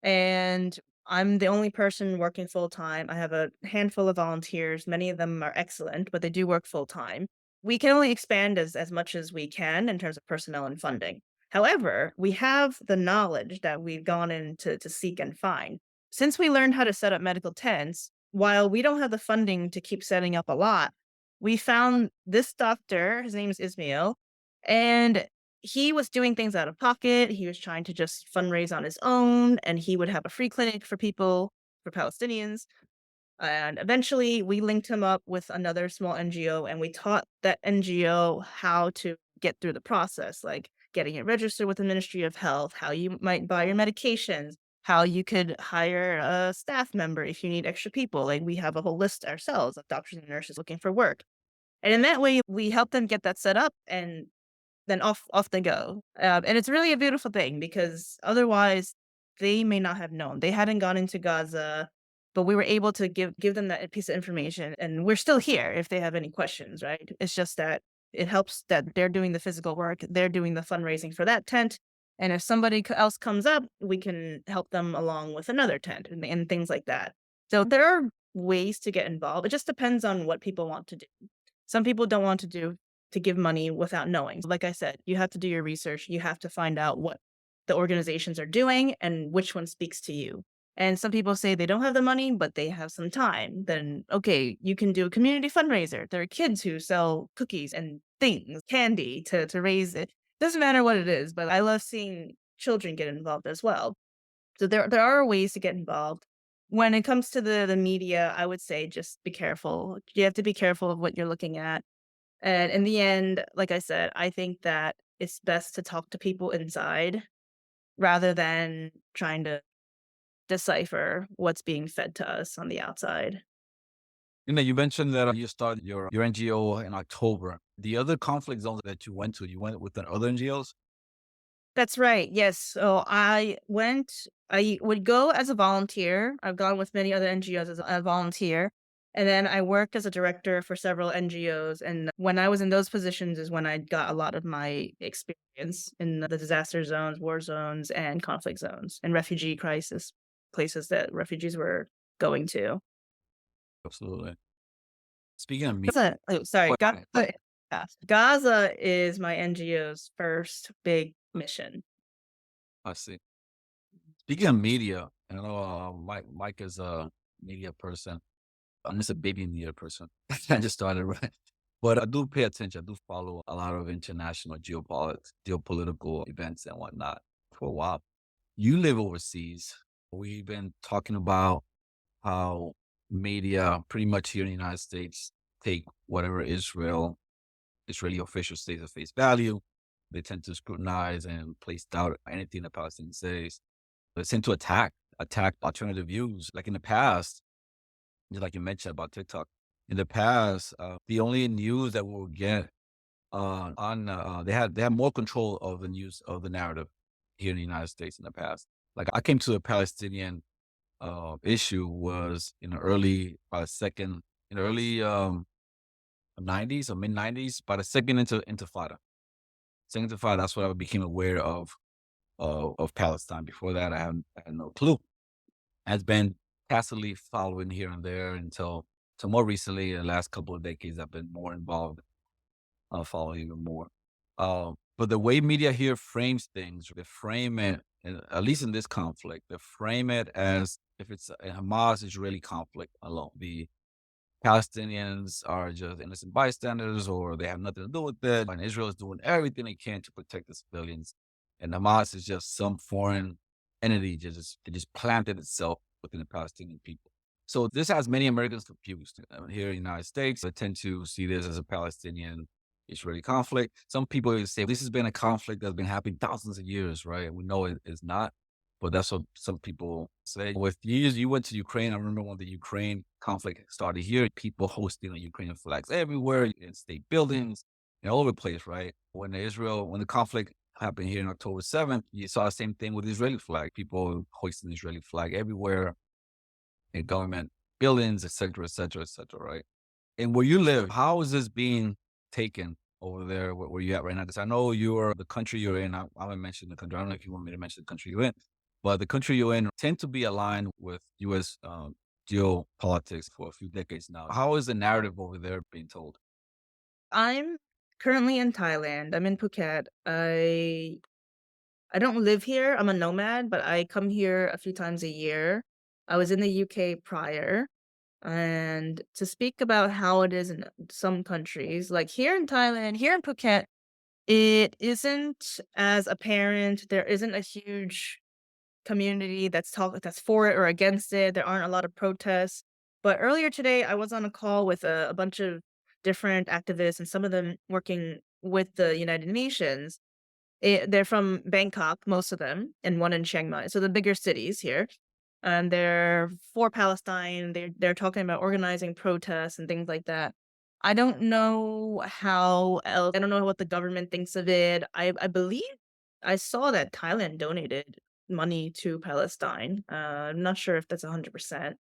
and I'm the only person working full time. I have a handful of volunteers. Many of them are excellent, but they do work full time. We can only expand as much as we can in terms of personnel and funding. However, we have the knowledge that we've gone in to seek and find. Since we learned how to set up medical tents, while we don't have the funding to keep setting up a lot, we found this doctor, his name is Ismail, and he was doing things out of pocket. He was trying to just fundraise on his own, and he would have a free clinic for people, for Palestinians. And eventually, we linked him up with another small NGO, and we taught that NGO how to get through the process, like getting it registered with the Ministry of Health, how you might buy your medications, how you could hire a staff member if you need extra people. Like we have a whole list ourselves of doctors and nurses looking for work. And in that way, we help them get that set up and then off they go. And it's really a beautiful thing because otherwise they may not have known. They hadn't gone into Gaza, but we were able to give them that piece of information, and we're still here if they have any questions, right? It's just that it helps that they're doing the physical work, they're doing the fundraising for that tent, and if somebody else comes up, we can help them along with another tent and things like that. So there are ways to get involved. It just depends on what people want to do. Some people don't want to give money without knowing. Like I said, you have to do your research. You have to find out what the organizations are doing and which one speaks to you. And some people say they don't have the money, but they have some time. Then, okay, you can do a community fundraiser. There are kids who sell cookies and things, candy to raise it. Doesn't matter what it is, but I love seeing children get involved as well. So there are ways to get involved. When it comes to the media, I would say just be careful. You have to be careful of what you're looking at. And in the end, like I said, I think that it's best to talk to people inside rather than trying to decipher what's being fed to us on the outside. You mentioned that you started your NGO in October. The other conflict zones that you went with the other NGOs? That's right. Yes. So I would go as a volunteer. I've gone with many other NGOs as a volunteer. And then I worked as a director for several NGOs. And when I was in those positions is when I got a lot of my experience in the disaster zones, war zones, and conflict zones and refugee crisis places that refugees were going to. Absolutely. Speaking of me, Sorry. Wait, Gaza, wait. Gaza is my NGO's first big mission. I see. Speaking of media, I know Mike is a media person. I'm just a baby media person. I just started, right? But I do pay attention. I do follow a lot of international geopolitical events and whatnot for a while. You live overseas. We've been talking about how media pretty much here in the United States take whatever Israeli officials say at face value. They tend to scrutinize and place doubt on anything the Palestinians says. They tend to attack alternative views. Like in the past, like you mentioned about TikTok, in the past, the only news that we'll get they had more control of the news of the narrative here in the United States in the past. Like I came to a Palestinian issue was in the early, by the second, in the early 90s or mid 90s, by the second intifada. Second intifada, that's when I became aware of Palestine. Before that, I had no clue. I've been passively following here and there until more recently, in the last couple of decades, I've been more involved, following even more. But the way media here frames things, they frame it, at least in this conflict, they frame it as if it's a Hamas-Israeli conflict alone. The Palestinians are just innocent bystanders, or they have nothing to do with it. And Israel is doing everything they can to protect the civilians. And Hamas is just some foreign entity that just planted itself within the Palestinian people. So this has many Americans confused. Here in the United States, they tend to see this as a Palestinian Israeli conflict. Some people say this has been a conflict that's been happening thousands of years, right? We know it is not. But that's what some people say. With years, you went to Ukraine. I remember when the Ukraine conflict started here, people hosting the Ukrainian flags everywhere in state buildings and all over the place, right? When the conflict happened here on October 7th, you saw the same thing with the Israeli flag. People hoisting the Israeli flag everywhere in government buildings, et cetera, et cetera, et cetera, right? And where you live, how is this being taken over there where you at right now? Because I know the country you're in. I'm going to mention the country. I don't know if you want me to mention the country you're in, but the country you're in tend to be aligned with U.S. Geopolitics for a few decades now. How is the narrative over there being told? I'm currently in Thailand. I'm in Phuket. I don't live here. I'm a nomad, but I come here a few times a year. I was in the UK prior. And to speak about how it is in some countries, like here in Thailand, here in Phuket, it isn't as apparent. There isn't a huge community that's for it or against it. There aren't a lot of protests. But earlier today, I was on a call with a bunch of different activists, and some of them working with the United Nations. They're from Bangkok, most of them, and one in Chiang Mai, so the bigger cities here. And they're for Palestine. They're talking about organizing protests and things like that. I don't know how else. I don't know what the government thinks of it. I believe I saw that Thailand donated money to Palestine. I'm not sure if that's 100%,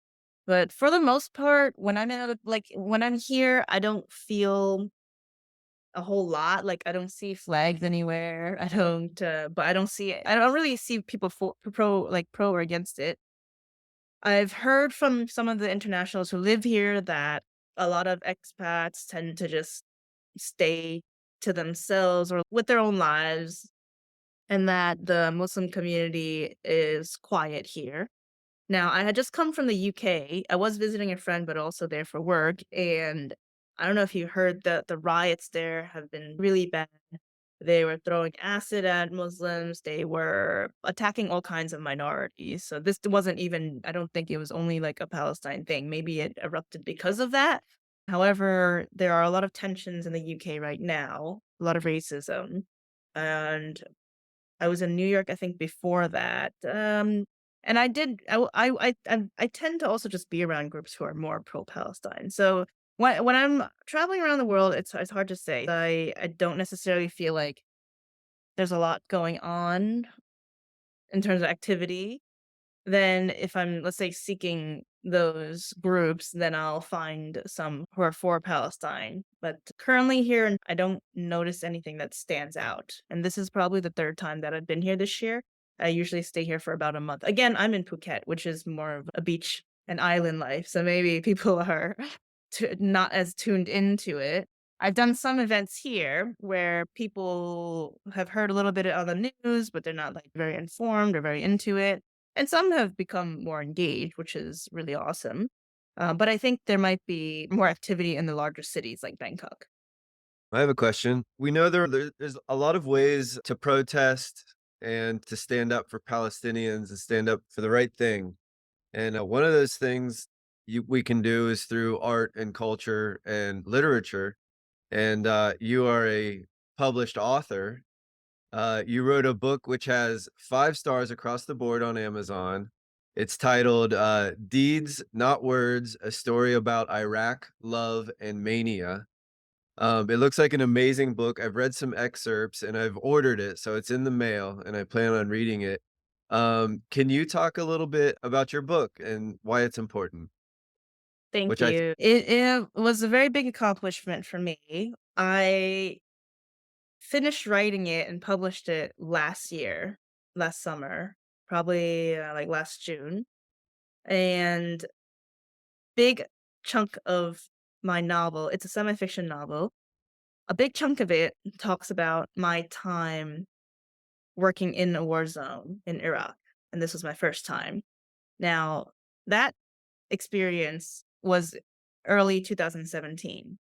but for the most part, when I'm here, I don't feel a whole lot. Like I don't see flags anywhere. But I don't see it. I don't really see people pro or against it. I've heard from some of the internationals who live here that a lot of expats tend to just stay to themselves or with their own lives, and that the Muslim community is quiet here. Now, I had just come from the UK. I was visiting a friend, but also there for work. And I don't know if you heard that the riots there have been really bad. They were throwing acid at Muslims. They were attacking all kinds of minorities. So this wasn't even, I don't think it was only like a Palestine thing. Maybe it erupted because of that. However, there are a lot of tensions in the UK right now, a lot of racism. And I was in New York, I think, before that. And I did. I tend to also just be around groups who are more pro-Palestine. So when I'm traveling around the world, it's hard to say. I don't necessarily feel like there's a lot going on in terms of activity. Then if I'm, let's say, seeking those groups, then I'll find some who are for Palestine. But currently here, I don't notice anything that stands out. And this is probably the third time that I've been here this year. I usually stay here for about a month. Again, I'm in Phuket, which is more of a beach and island life. So maybe people are not as tuned into it. I've done some events here where people have heard a little bit on the news, but they're not like very informed or very into it. And some have become more engaged, which is really awesome. But I think there might be more activity in the larger cities like Bangkok. I have a question. We know there's a lot of ways to protest and to stand up for Palestinians and stand up for the right thing. And one of those things we can do is through art and culture and literature. And you are a published author. You wrote a book which has 5 stars across the board on Amazon. It's titled Deeds, Not Words, A Story About Iraq, Love, and Mania. It looks like an amazing book. I've read some excerpts and I've ordered it, so it's in the mail and I plan on reading it. Can you talk a little bit about your book and why it's important? Thank Which I you. It was a very big accomplishment for me. I finished writing it and published it last summer, probably like last June. And big chunk of my novel, it's a semi-fiction novel. A big chunk of it talks about my time working in a war zone in Iraq, and this was my first time. Now, that experience was early 2017.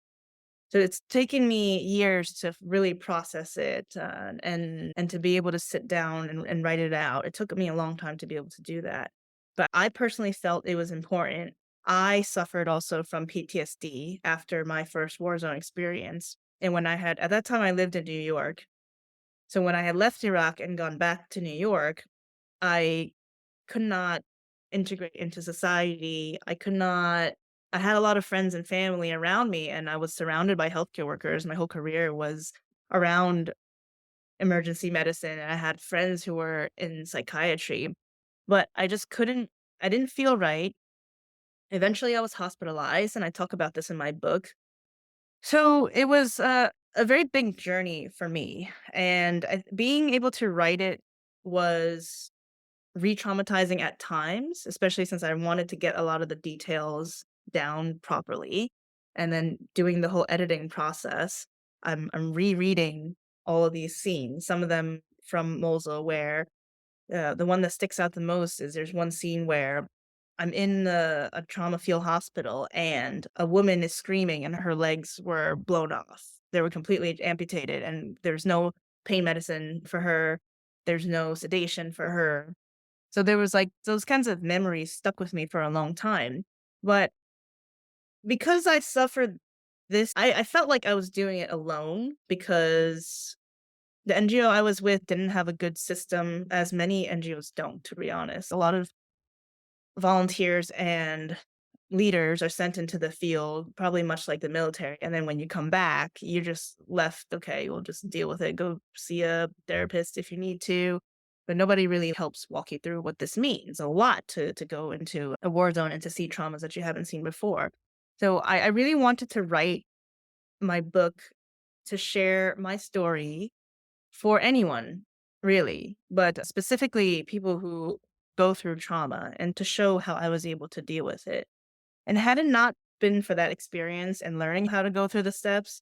So it's taken me years to really process it, and to be able to sit down and write it out. It took me a long time to be able to do that. But I personally felt it was important. I suffered also from PTSD after my first war zone experience. And when I had, at that time, I lived in New York. So when I had left Iraq and gone back to New York, I could not integrate into society. I had a lot of friends and family around me, and I was surrounded by healthcare workers. My whole career was around emergency medicine, and I had friends who were in psychiatry, but I didn't feel right. Eventually, I was hospitalized, and I talk about this in my book. So it was a very big journey for me, and being able to write it was re-traumatizing at times, especially since I wanted to get a lot of the details down properly. And then doing the whole editing process, I'm rereading all of these scenes, some of them from Mosul, where the one that sticks out the most is there's one scene where I'm in a trauma field hospital and a woman is screaming and her legs were blown off. They were completely amputated and there's no pain medicine for her. There's no sedation for her. So there was like those kinds of memories stuck with me for a long time. But because I suffered this, I felt like I was doing it alone because the NGO I was with didn't have a good system, as many NGOs don't, to be honest. A lot of volunteers and leaders are sent into the field, probably much like the military. And then when you come back, you're just left, okay, we'll just deal with it. Go see a therapist if you need to. But nobody really helps walk you through what this means. A lot to go into a war zone and to see traumas that you haven't seen before. So I really wanted to write my book to share my story for anyone, really, but specifically people who go through trauma and to show how I was able to deal with it. And had it not been for that experience and learning how to go through the steps,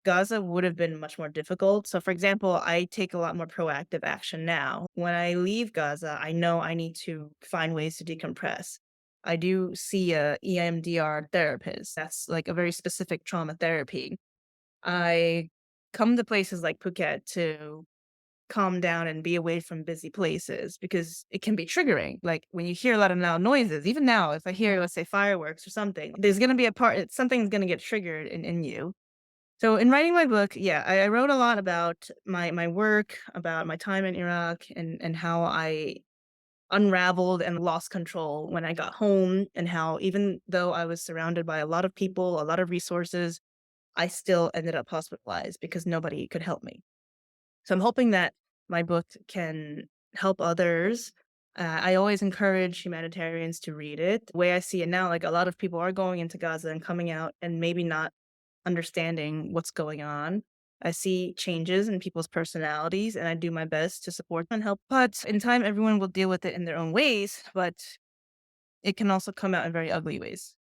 Gaza would have been much more difficult. So, for example, I take a lot more proactive action now. When I leave Gaza, I know I need to find ways to decompress. I do see a EMDR therapist. That's like a very specific trauma therapy. I come to places like Phuket to calm down and be away from busy places because it can be triggering. Like when you hear a lot of loud noises, even now, if I hear, let's say, fireworks or something, there's going to be something's going to get triggered in you. So in writing my book, yeah, I wrote a lot about my work, about my time in Iraq and how I unraveled and lost control when I got home and how even though I was surrounded by a lot of people, a lot of resources, I still ended up hospitalized because nobody could help me. So I'm hoping that my book can help others. I always encourage humanitarians to read it. The way I see it now, like a lot of people are going into Gaza and coming out and maybe not understanding what's going on. I see changes in people's personalities and I do my best to support and help. But in time, everyone will deal with it in their own ways, but it can also come out in very ugly ways.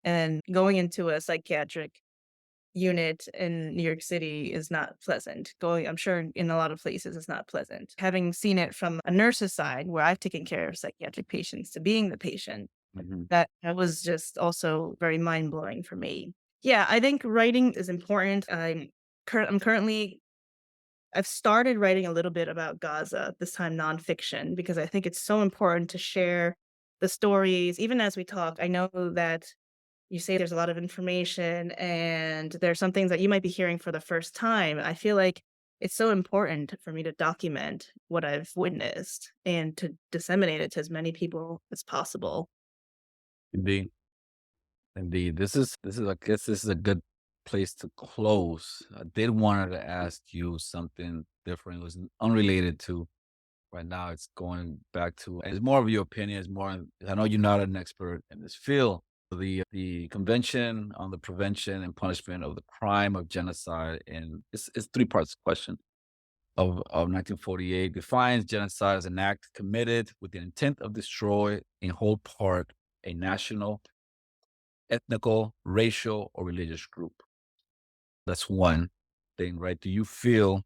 And going into a psychiatric unit in New York City is not pleasant. I'm sure in a lot of places it's not pleasant. Having seen it from a nurse's side, where I've taken care of psychiatric patients, to being the patient, Mhm. that was just also very mind blowing for me. Yeah, I think writing is important. I'm currently I've started writing a little bit about Gaza, this time nonfiction, because I think it's so important to share the stories. Even as we talk, I know that you say there's a lot of information and there's some things that you might be hearing for the first time. I feel like it's so important for me to document what I've witnessed and to disseminate it to as many people as possible. Indeed. Indeed. I guess this is a good place to close. I did wanted to ask you something different. It was unrelated to right now. It's going back to, it's more of your opinion. It's more, I know you're not an expert in this field. The Convention on the Prevention and Punishment of the Crime of Genocide, and it's three parts question of 1948 defines genocide as an act committed with the intent of destroy in whole part a national, ethnical, racial, or religious group. That's one thing, right? Do you feel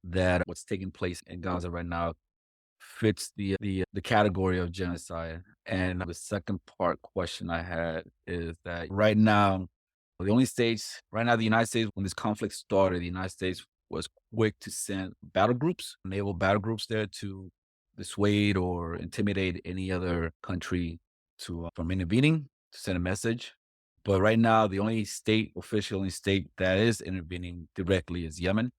that what's taking place in Gaza right now fits the category of genocide? And the second part question I had is that right now, the only states right now, the United States, when this conflict started, the United States was quick to send battle groups, naval battle groups there to dissuade or intimidate any other country to from intervening, to send a message. But right now, the only state, only state that is intervening directly is Yemen.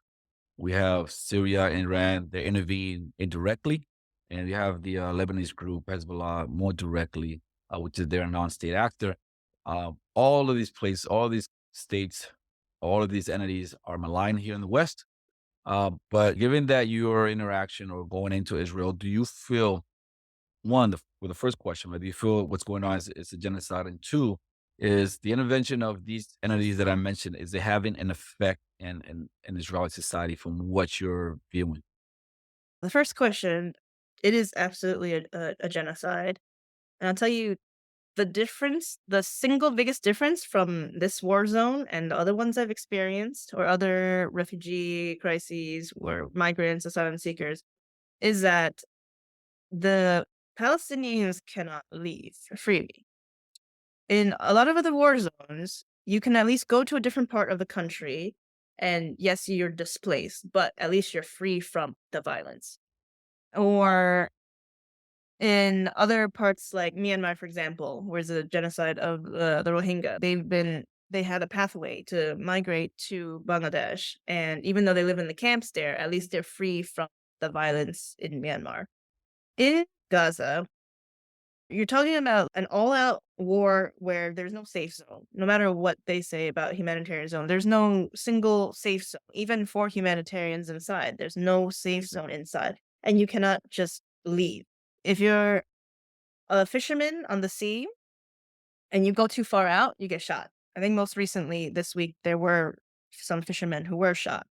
We have Syria and Iran, they intervene indirectly. And we have the Lebanese group, Hezbollah, more directly, which is their non-state actor. All of these places, all of these states, all of these entities are maligned here in the West. But given that your interaction or going into Israel, do you feel, one, with the first question, do you feel what's going on is a genocide? And two, is the intervention of these entities that I mentioned, is it having an effect in Israeli society from what you're viewing? The first question, it is absolutely a genocide. And I'll tell you the single biggest difference from this war zone and the other ones I've experienced or other refugee crises or migrants, asylum seekers, is that the Palestinians cannot leave freely. In a lot of other war zones, you can at least go to a different part of the country and yes, you're displaced, but at least you're free from the violence. Or in other parts like Myanmar, for example, where the genocide of the Rohingya, they had a pathway to migrate to Bangladesh, and even though they live in the camps there, at least they're free from the violence in Myanmar. In Gaza, you're talking about an all-out war where there's no safe zone. No matter what they say about humanitarian zone, there's no single safe zone. Even for humanitarians inside, there's no safe zone inside, and you cannot just leave. If you're a fisherman on the sea and you go too far out, you get shot. I think most recently this week, there were some fishermen who were shot.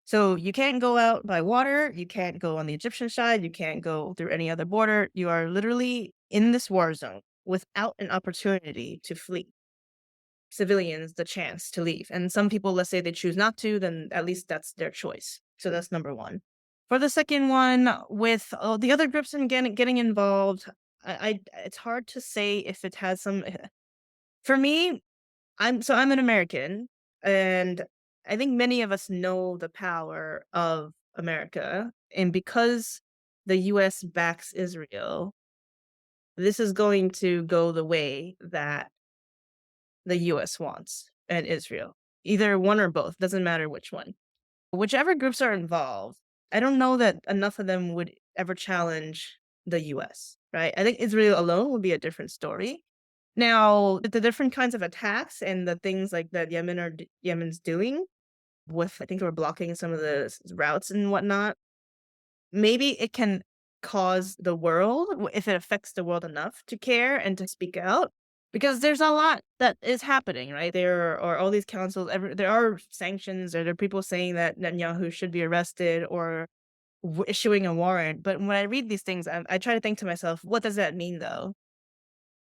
So you can't go out by water. You can't go on the Egyptian side. You can't go through any other border. You are literally in this war zone without an opportunity to flee. Civilians the chance to leave. And some people, let's say they choose not to, then at least that's their choice. So that's number one. For the second one, with the other groups and getting involved, it's hard to say if it has some. For me, I'm an American, and I think many of us know the power of America, and because the U.S. backs Israel, this is going to go the way that the U.S. wants and Israel. Either one or both, doesn't matter which one. Whichever groups are involved, I don't know that enough of them would ever challenge the US, right? I think Israel alone would be a different story. Now, the different kinds of attacks and the things like that Yemen's doing with, I think we're blocking some of the routes and whatnot. Maybe it can cause the world, if it affects the world enough to care and to speak out. Because there's a lot that is happening, right? There are all these councils, there are sanctions, or there are people saying that Netanyahu should be arrested or issuing a warrant. But when I read these things, I try to think to myself, what does that mean though?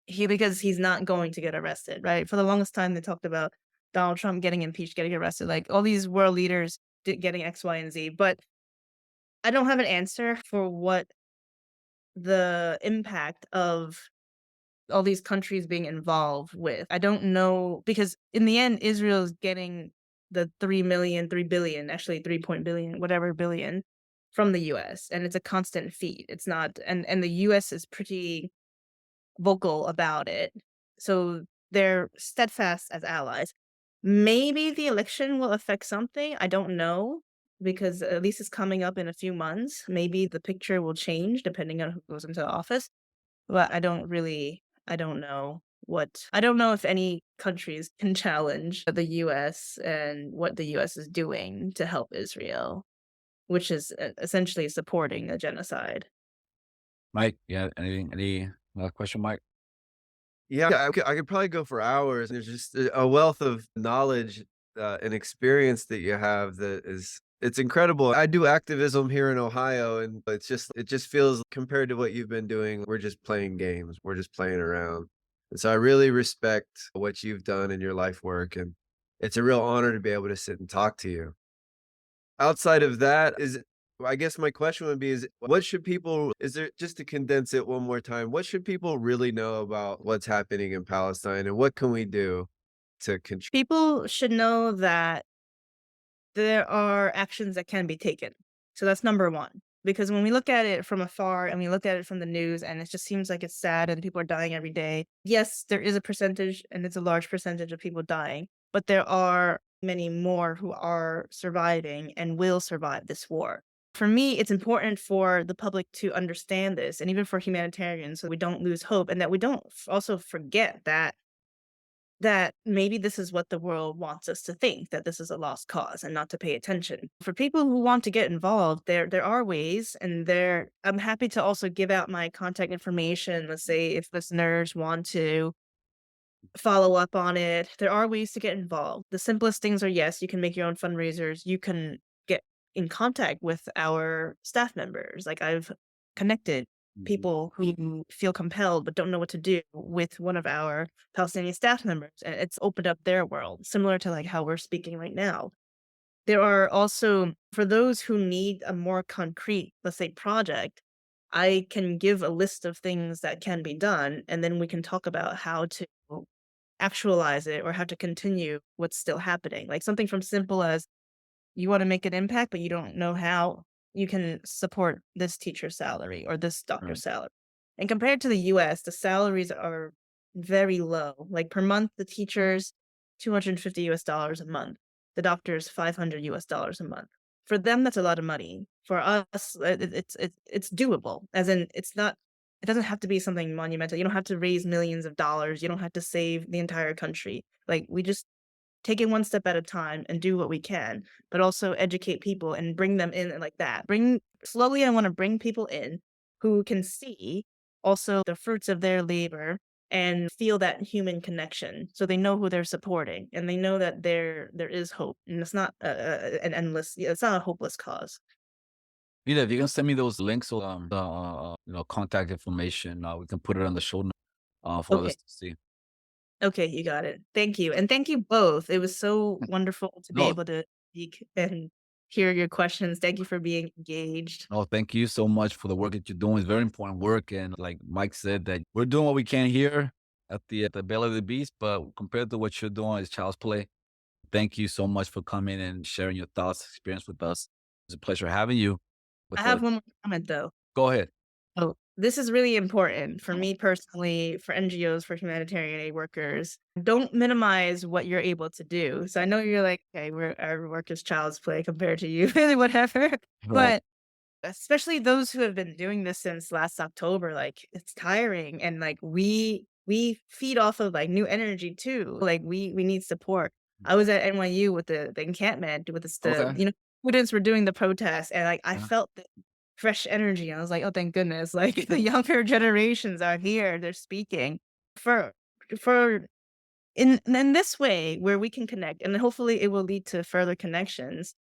Because he's not going to get arrested, right? For the longest time, they talked about Donald Trump getting impeached, getting arrested, like all these world leaders getting X, Y, and Z. But I don't have an answer for what the impact of all these countries being involved with. I don't know, because in the end, Israel's getting the 3 billion, actually 3 billion, whatever billion from the US. And it's a constant feed. It's not, and the US is pretty vocal about it. So they're steadfast as allies. Maybe the election will affect something. I don't know, because at least it's coming up in a few months. Maybe the picture will change depending on who goes into office. But I don't know I don't know if any countries can challenge the US and what the US is doing to help Israel. which is essentially supporting a genocide. Mike, yeah, any last question, Mike? Yeah, I could probably go for hours. There's just a wealth of knowledge and experience that you have that is it's incredible. I do activism here in Ohio, and it just feels compared to what you've been doing, we're just playing games. We're just playing around. And so I really respect what you've done in your life work, and it's a real honor to be able to sit and talk to you. Outside of that, I guess my question would be what should people is there just to condense it one more time, what should people really know about what's happening in Palestine, and what can we do to contribute? People should know that there are actions that can be taken. So that's number one. Because when we look at it from afar and we look at it from the news and it just seems like it's sad and people are dying every day, yes, there is a percentage and it's a large percentage of people dying, but there are many more who are surviving and will survive this war. For me, it's important for the public to understand this and even for humanitarians so we don't lose hope and that we don't also forget that maybe this is what the world wants us to think, that this is a lost cause and not to pay attention. For people who want to get involved, there are ways and I'm happy to also give out my contact information. Let's say if listeners want to follow up on it, there are ways to get involved. The simplest things are yes, you can make your own fundraisers. You can get in contact with our staff members. Like I've connected people who feel compelled but don't know what to do with one of our Palestinian staff members. And it's opened up their world, similar to like how we're speaking right now. There are also, for those who need a more concrete, let's say, project, I can give a list of things that can be done, and then we can talk about how to actualize it or how to continue what's still happening. Like something from simple as you want to make an impact, but you don't know how, you can support this teacher's salary or this doctor's Right. salary. And compared to the US, the salaries are very low. Like per month, the teachers, $250 a month. The doctors, $500 a month. For them, that's a lot of money. For us, it's doable. As in, it doesn't have to be something monumental. You don't have to raise millions of dollars. You don't have to save the entire country. Like we just take it one step at a time and do what we can, but also educate people and bring them in like that. I want to bring people in who can see also the fruits of their labor and feel that human connection. So they know who they're supporting and they know that there is hope and it's not it's not a hopeless cause. Yeah, if you can send me those links or the contact information, we can put it on the show notes for Okay. others to see. Okay, you got it. Thank you. And thank you both. It was so wonderful to be No, able to speak and hear your questions. Thank you for being engaged. no, thank you so much for the work that you're doing. It's very important work, and like Mike said, that we're doing what we can here at the belly of the beast, but compared to what you're doing, it's child's play. Thank you so much for coming and sharing your thoughts, experience with us. It's a pleasure having you I with us. have one more comment though. Go ahead. Oh, this is really important for me personally, for NGOs, for humanitarian aid workers. Don't minimize what you're able to do. So I know you're like, okay, our work is child's play compared to you, really, whatever. Right. But especially those who have been doing this since last October, like it's tiring and like we feed off of like new energy too. Like we need support. I was at NYU with the encampment with Okay. students were doing the protests and like I Yeah. felt the fresh energy. I was like, oh thank goodness. Like the younger generations are here. They're speaking for for in this way where we can connect and hopefully it will lead to further connections.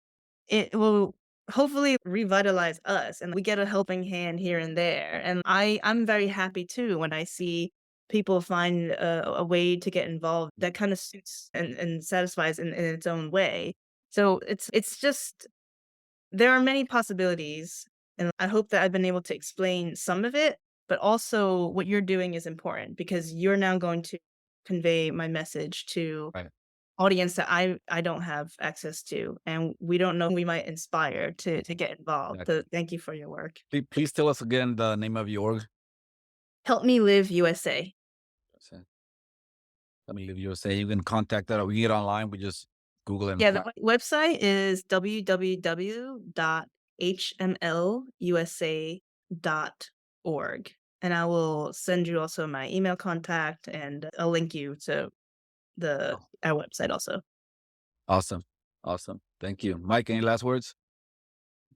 It will hopefully revitalize us and we get a helping hand here and there. And I'm very happy too when I see people find a way to get involved that kind of suits and satisfies in its own way. So it's just there are many possibilities and I hope that I've been able to explain some of it, but also what you're doing is important because you're now going to convey my message to Right. audience that I don't have access to, and we don't know who we might inspire to get involved. Exactly. So thank you for your work. Please tell us again the name of your org. Help Me Live USA. Let me leave you say you can contact that or we can get online. We just Google it and Yeah, the find. website is www.hmlusa.org. And I will send you also my email contact and I'll link you to our website also. Awesome. Awesome. Thank you. Mike, any last words?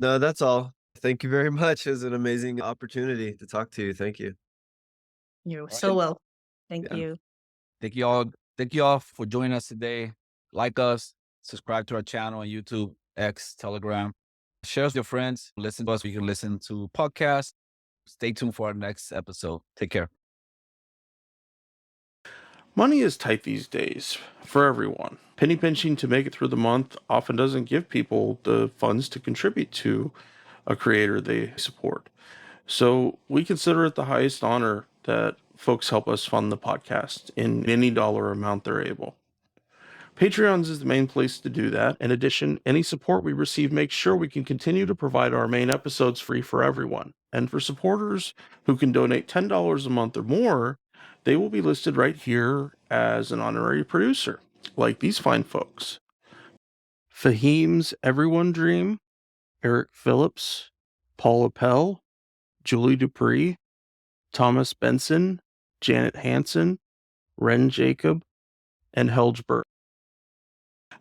No, that's all. Thank you very much. It was an amazing opportunity to talk to you. Thank you. You're Right. so well. Thank Yeah. you. Thank you all. Thank you all for joining us today. Like us, subscribe to our channel on YouTube, X, Telegram. Share with your friends. Listen to us. You can listen to podcasts. Stay tuned for our next episode. Take care. Money is tight these days for everyone. Penny pinching to make it through the month often doesn't give people the funds to contribute to a creator they support. So we consider it the highest honor that folks help us fund the podcast in any dollar amount they're able. Patreons is the main place to do that. In addition, any support we receive makes sure we can continue to provide our main episodes free for everyone. And for supporters who can donate $10 a month or more, they will be listed right here as an honorary producer, like these fine folks. Fahim's Everyone Dream, Eric Phillips, Paul Appel, Julie Dupree, Thomas Benson, Janet Hansen, Ren Jacob, and Helgeberg.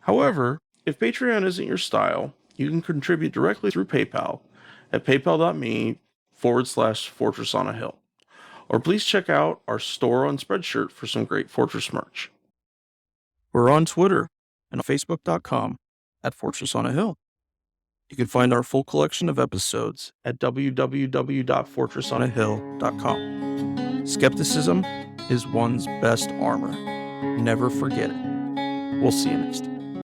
However, if Patreon isn't your style, you can contribute directly through PayPal at paypal.me/Fortress on a Hill. Or please check out our store on Spreadshirt for some great Fortress merch. We're on Twitter and Facebook.com/Fortress on a Hill. You can find our full collection of episodes at www.fortressonahill.com. Skepticism is one's best armor. Never forget it. We'll see you next time.